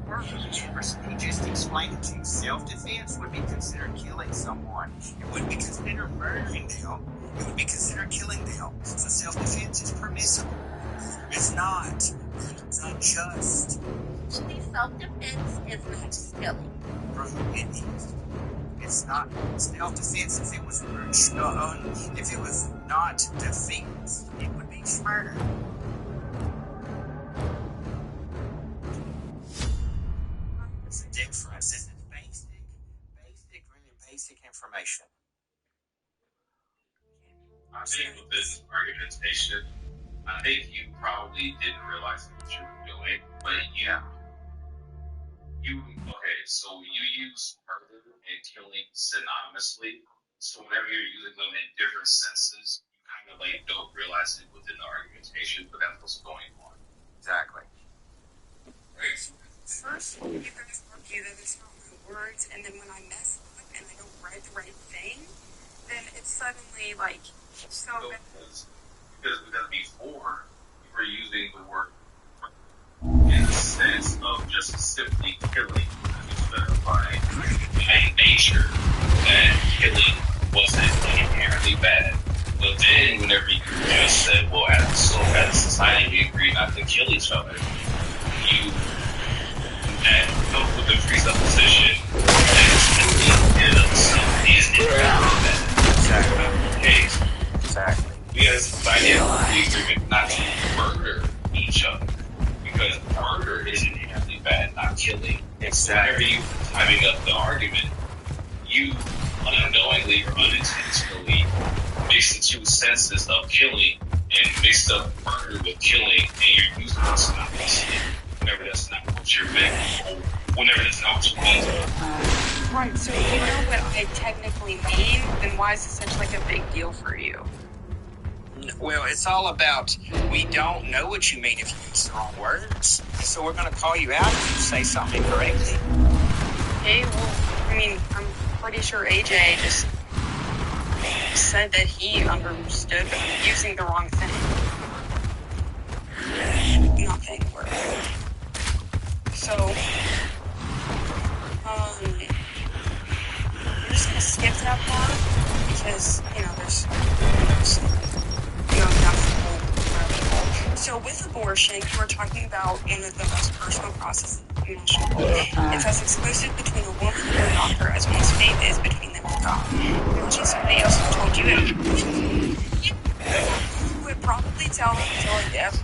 He just explained it to you. Self-defense would be considered killing someone. It wouldn't be considered murdering them. It would be considered killing them. So self-defense is permissible. It's not. It's unjust. Actually, self-defense is not just killing. It is. It's not self-defense. If it was not defense, it would be murder. It's a difference. This is really basic information. I think with this argumentation, I think you probably didn't realize what you were doing, but so you use murder and killing synonymously. So whenever you're using them in different senses, you kind of like don't realize it within the argumentation, but that's what's going on. Exactly. Right. First, you guys argue that it's not my words, and then when I mess up and I don't write the right thing, then it's suddenly like so. Because before you were using the word in the sense of just simply killing, by nature that killing wasn't inherently bad. But then whenever you just said, well, as a society we agree not to kill each other, you with the presupposition that killing in itself is inherently bad. Exactly not the case. Exactly. We as a society have the agreement not to murder each other. Because murder is inherently bad, not killing. Exactly. Whenever you timing up the argument, you unknowingly or unintentionally mix the two senses of killing and mix up murder with killing, and you're using it synonymously. Whenever that's not what you're meant, or whenever that's not what you mean. Right, so if you know what I technically mean, then why is this such like a big deal for you? Well, it's all about we don't know what you mean if you use the wrong words. So we're going to call you out if you say something incorrectly. Okay, well, I mean, I'm pretty sure AJ just said that he understood that I'm using the wrong thing. Nothing worked. So, I'm just going to skip that part because, there's So with abortion, you are talking about one of the most personal processes imaginable. It's as exclusive between a woman and her doctor as one's faith is between them and God. Imagine somebody else who told you it. You would probably tell them until like death.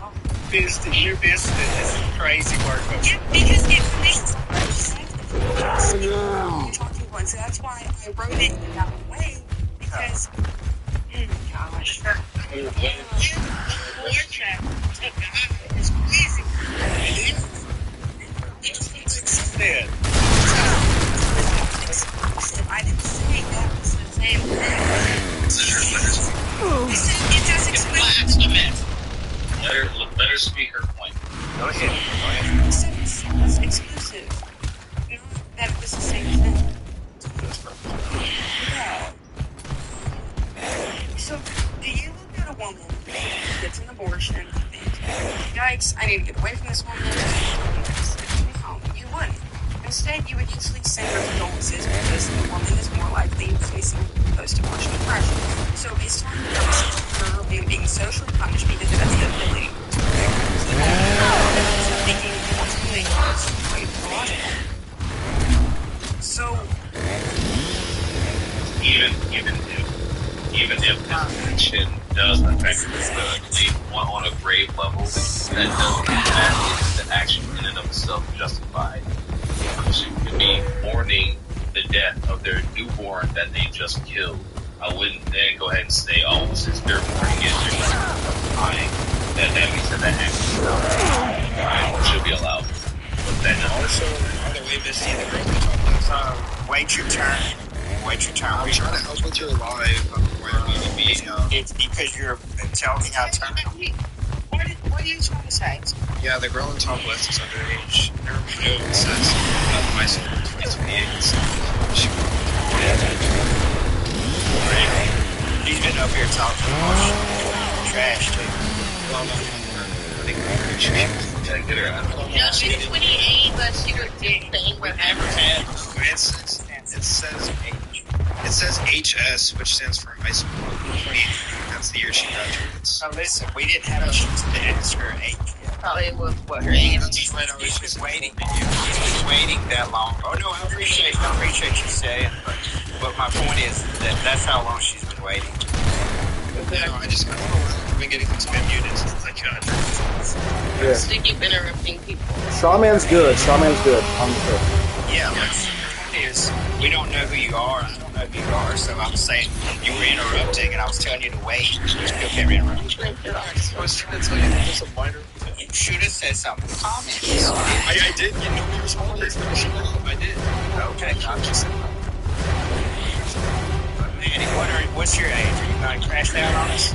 Business, your business. This is crazy work. Yeah, because it makes sense. You're talking once, so that's why I wrote it in that way. Because, gosh. It's crazy. Dead. I didn't say that was the same thing. It does explain. Let her speak her point. Go ahead. It's exclusive. Not that it was the same thing. Yeah. So, do you look at a woman who gets an abortion and think, yikes, I need to get away from this woman? No, you wouldn't. Instead, you would usually send her condolences because the woman is more likely facing post-abortion depression. So, based on the premise of her being socially punished because of the ability to thinking ultimately it's quite logical. So, even if action does affect the on a grave level, that doesn't mean the action in and of itself justified. A person could be mourning the death of their newborn that they just killed. I wouldn't then go ahead and say, oh, since they're mourning it, they're justifying that means that action should be allowed. But then Also, another way to see the girl Wait your turn. I'm trying to help with your live It's because you're telling me how to turn. What are you trying to say? Yeah, the girl in top left is underage. Never mind, it says my son is 28. He's been up here talking about trash, too. Well, I think we're sure get her out. No, she's 28, but she was thing with everything. It says HS, which stands for high school. 28. That's the year she graduates. Now listen, we didn't have a chance to ask her age yet. Probably was what her age. She's been waiting. She's been waiting that long. Oh no, I appreciate you saying, but my point is that's how long she's been waiting. No, I don't know. I've been getting these spam units since I got Yeah. They keep interrupting people. Strawman's good. Strawman's good. I'm good. Yeah, but the point is, we don't know who you are. I don't know who you are, so I'm saying you were interrupting, and I was telling you to wait. You still kept interrupting. I was trying to tell you there's a minor. You should have said something. Comments. I did. You know me responded. I did. Okay, gotcha. But Manny, what's your age? Are you going to crash out on us?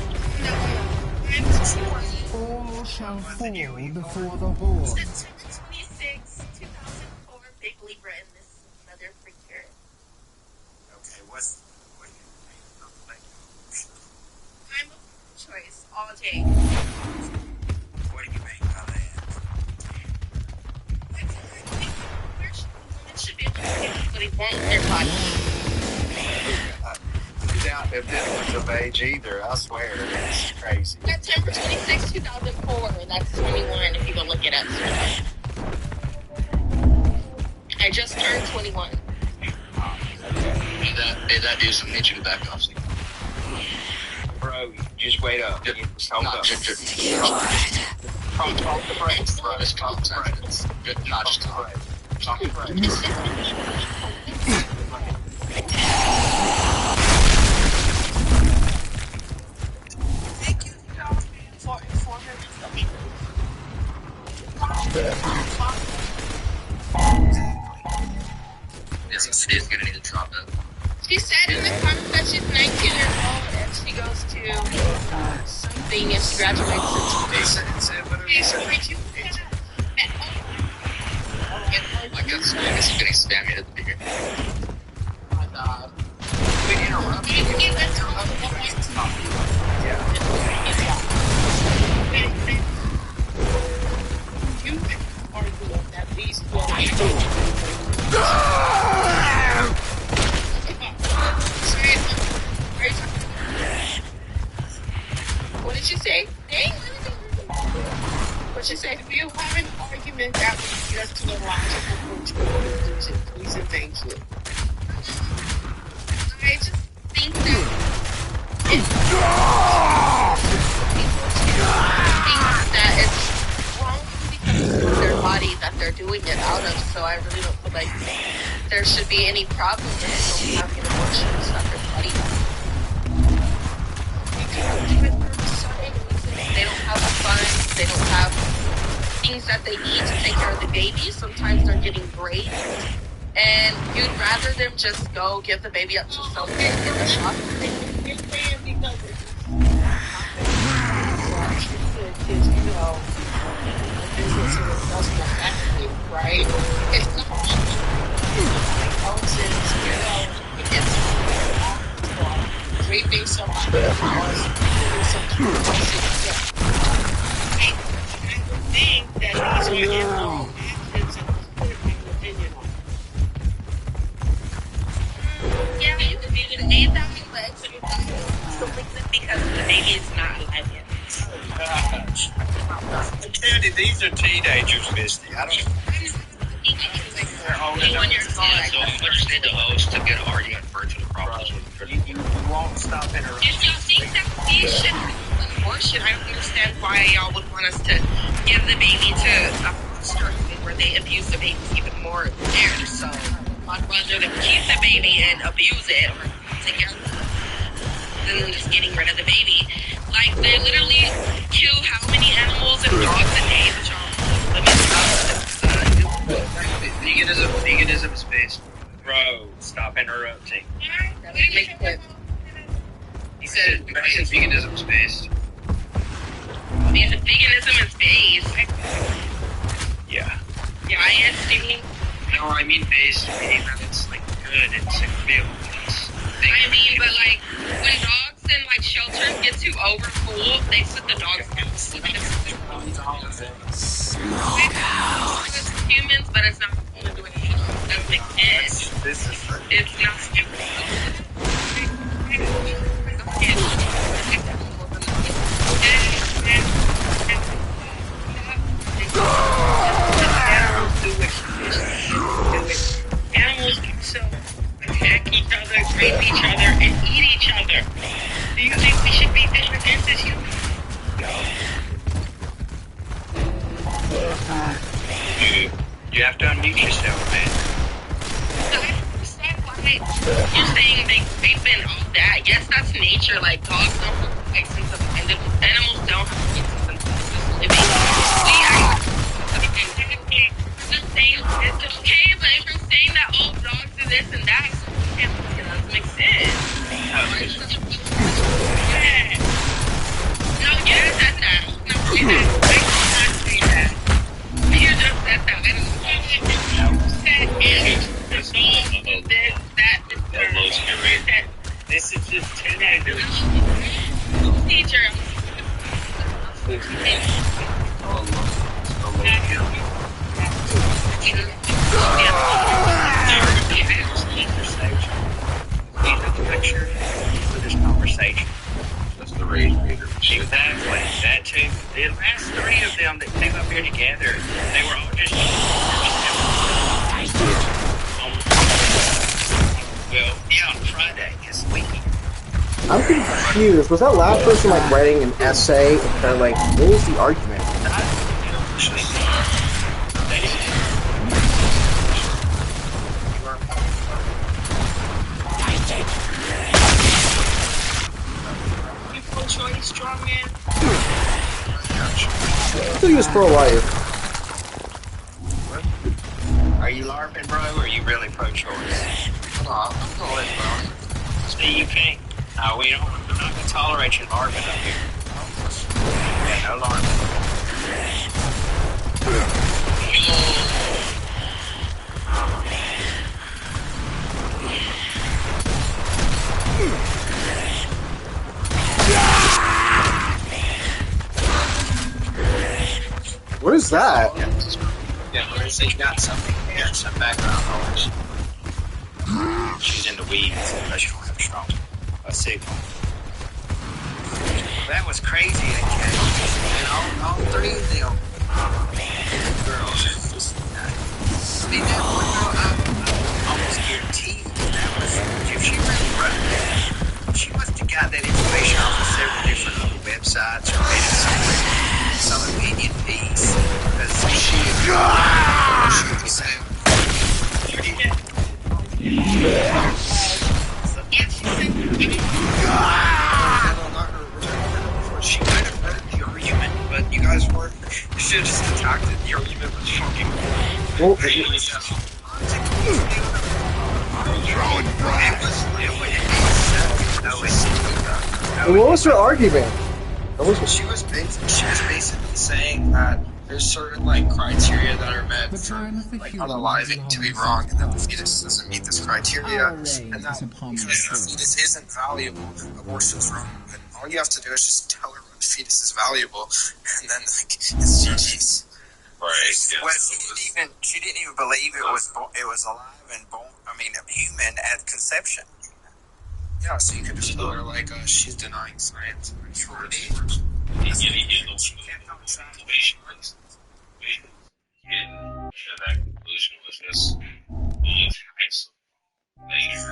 All shall fall before the horde. 26, 2004, big Libra in this mother freaker. Okay, what do you think? I'm a choice all day. What do you mean by that? I think women should be able to get what they want in their body. If this was of age either, I swear, it's crazy. September 26, 2004, and that's 21 if you go look it up. I just turned 21. That is some need you to back off. Bro, just wait up. Hold up. Just Talk the brakes, bro. Just talk the brakes. Not just talk. Talk the brakes. Thank you, for informing me. It is going to need to drop that. She said in the comments that she's 19 years old and she goes to something and she graduates in 2000. I guess I'm getting spammed at the beginning. Oh my god. We interrupt. You argue at least What did you say? What you say? if you have an argument that would get us to the logical conclusion, please and thank you. I just think that it's wrong because it's their body that they're doing it out of, so I really don't feel like there should be any problem with them having an abortion. It's not their body. They don't have funds, they don't have things that they need to take care of the baby. Sometimes they're getting raped. And you'd rather them just go give the baby up to someone in the shop. You're saying because it's is, you know, a business and it doesn't affect you, right? It's not houses, you know, it's raping somebody or doing something. I would think that these are immoral actions and put an opinion on. Yeah, you can be an 8,000 legs and because the baby is not alive yet. Dude, these are teenagers, Misty. I don't. They're old enough. So much need the host to get an argument for to the problems with You won't stop interrupting. If y'all think that we should do an abortion, I don't understand why y'all would want us to give the baby to a foster home where they abuse the baby even more there. So I'd rather them keep the baby and abuse it or together than them just getting rid of the baby. Like, they literally kill how many animals and dogs a day that y'all live veganism is based. Bro, stop interrupting. He said veganism is based. Veganism is based. Yeah. Dieting. No, I mean based, meaning that it's like good, it's agreeable. I mean, but like, when dogs in like shelters get too overfull, they sit the dogs down. It's humans, but it's not going to do anything. It doesn't make sense. It's not stupid. guess that's nature. Like dogs don't have like sense of mind. Animals don't have like, sense of living. We are. I'm saying it's okay, but if I'm saying that all dogs do this and that, it doesn't make sense. Yeah. No, you said that. No, you didn't. I did not say that. You just said that. I don't know. You said it. The dog do this, that, the third. This is just teenagers. Teacher. Picture for this conversation. That's the rage reader. Exactly. That too. The last three of them that came up here together, they were all just. Well, yeah, on Friday this weekend. I'm confused. Was that last person like writing an essay? Kind of like, what was the argument? Pro-choice, strong man. I think he was pro-life. Are you LARPing, bro, or are you really pro-choice? No, I'm pro-life, bro. See, you can't. No, we're not going to tolerate you LARPing up here. Yeah, no LARPing. What is that? Yeah, Marissa's got something. Yeah, some background knowledge. She's in the weeds, but she don't have strong. A signal. That was crazy. And all three of them girls. See, that one girl, I almost guarantee that was, if she really wrote that, she must have got that information off of several different other websites or read it somewhere. Some opinion piece, because she was saying, she might have heard the argument, but you guys weren't. You should have just attacked it. The argument was fucking. Well, what was her argument? She was basically saying that there's certain like criteria that are met for like unaliving to be wrong, and that the fetus doesn't meet this criteria, and that because the fetus isn't valuable, abortion's wrong. And all you have to do is just tell her when the fetus is valuable, and then like it's GG's. Right. Well, she didn't even believe it was alive and born. I mean, human at conception. Yeah, so you could just tell her like she's denying science. That's what it is. That conclusion was just all types of later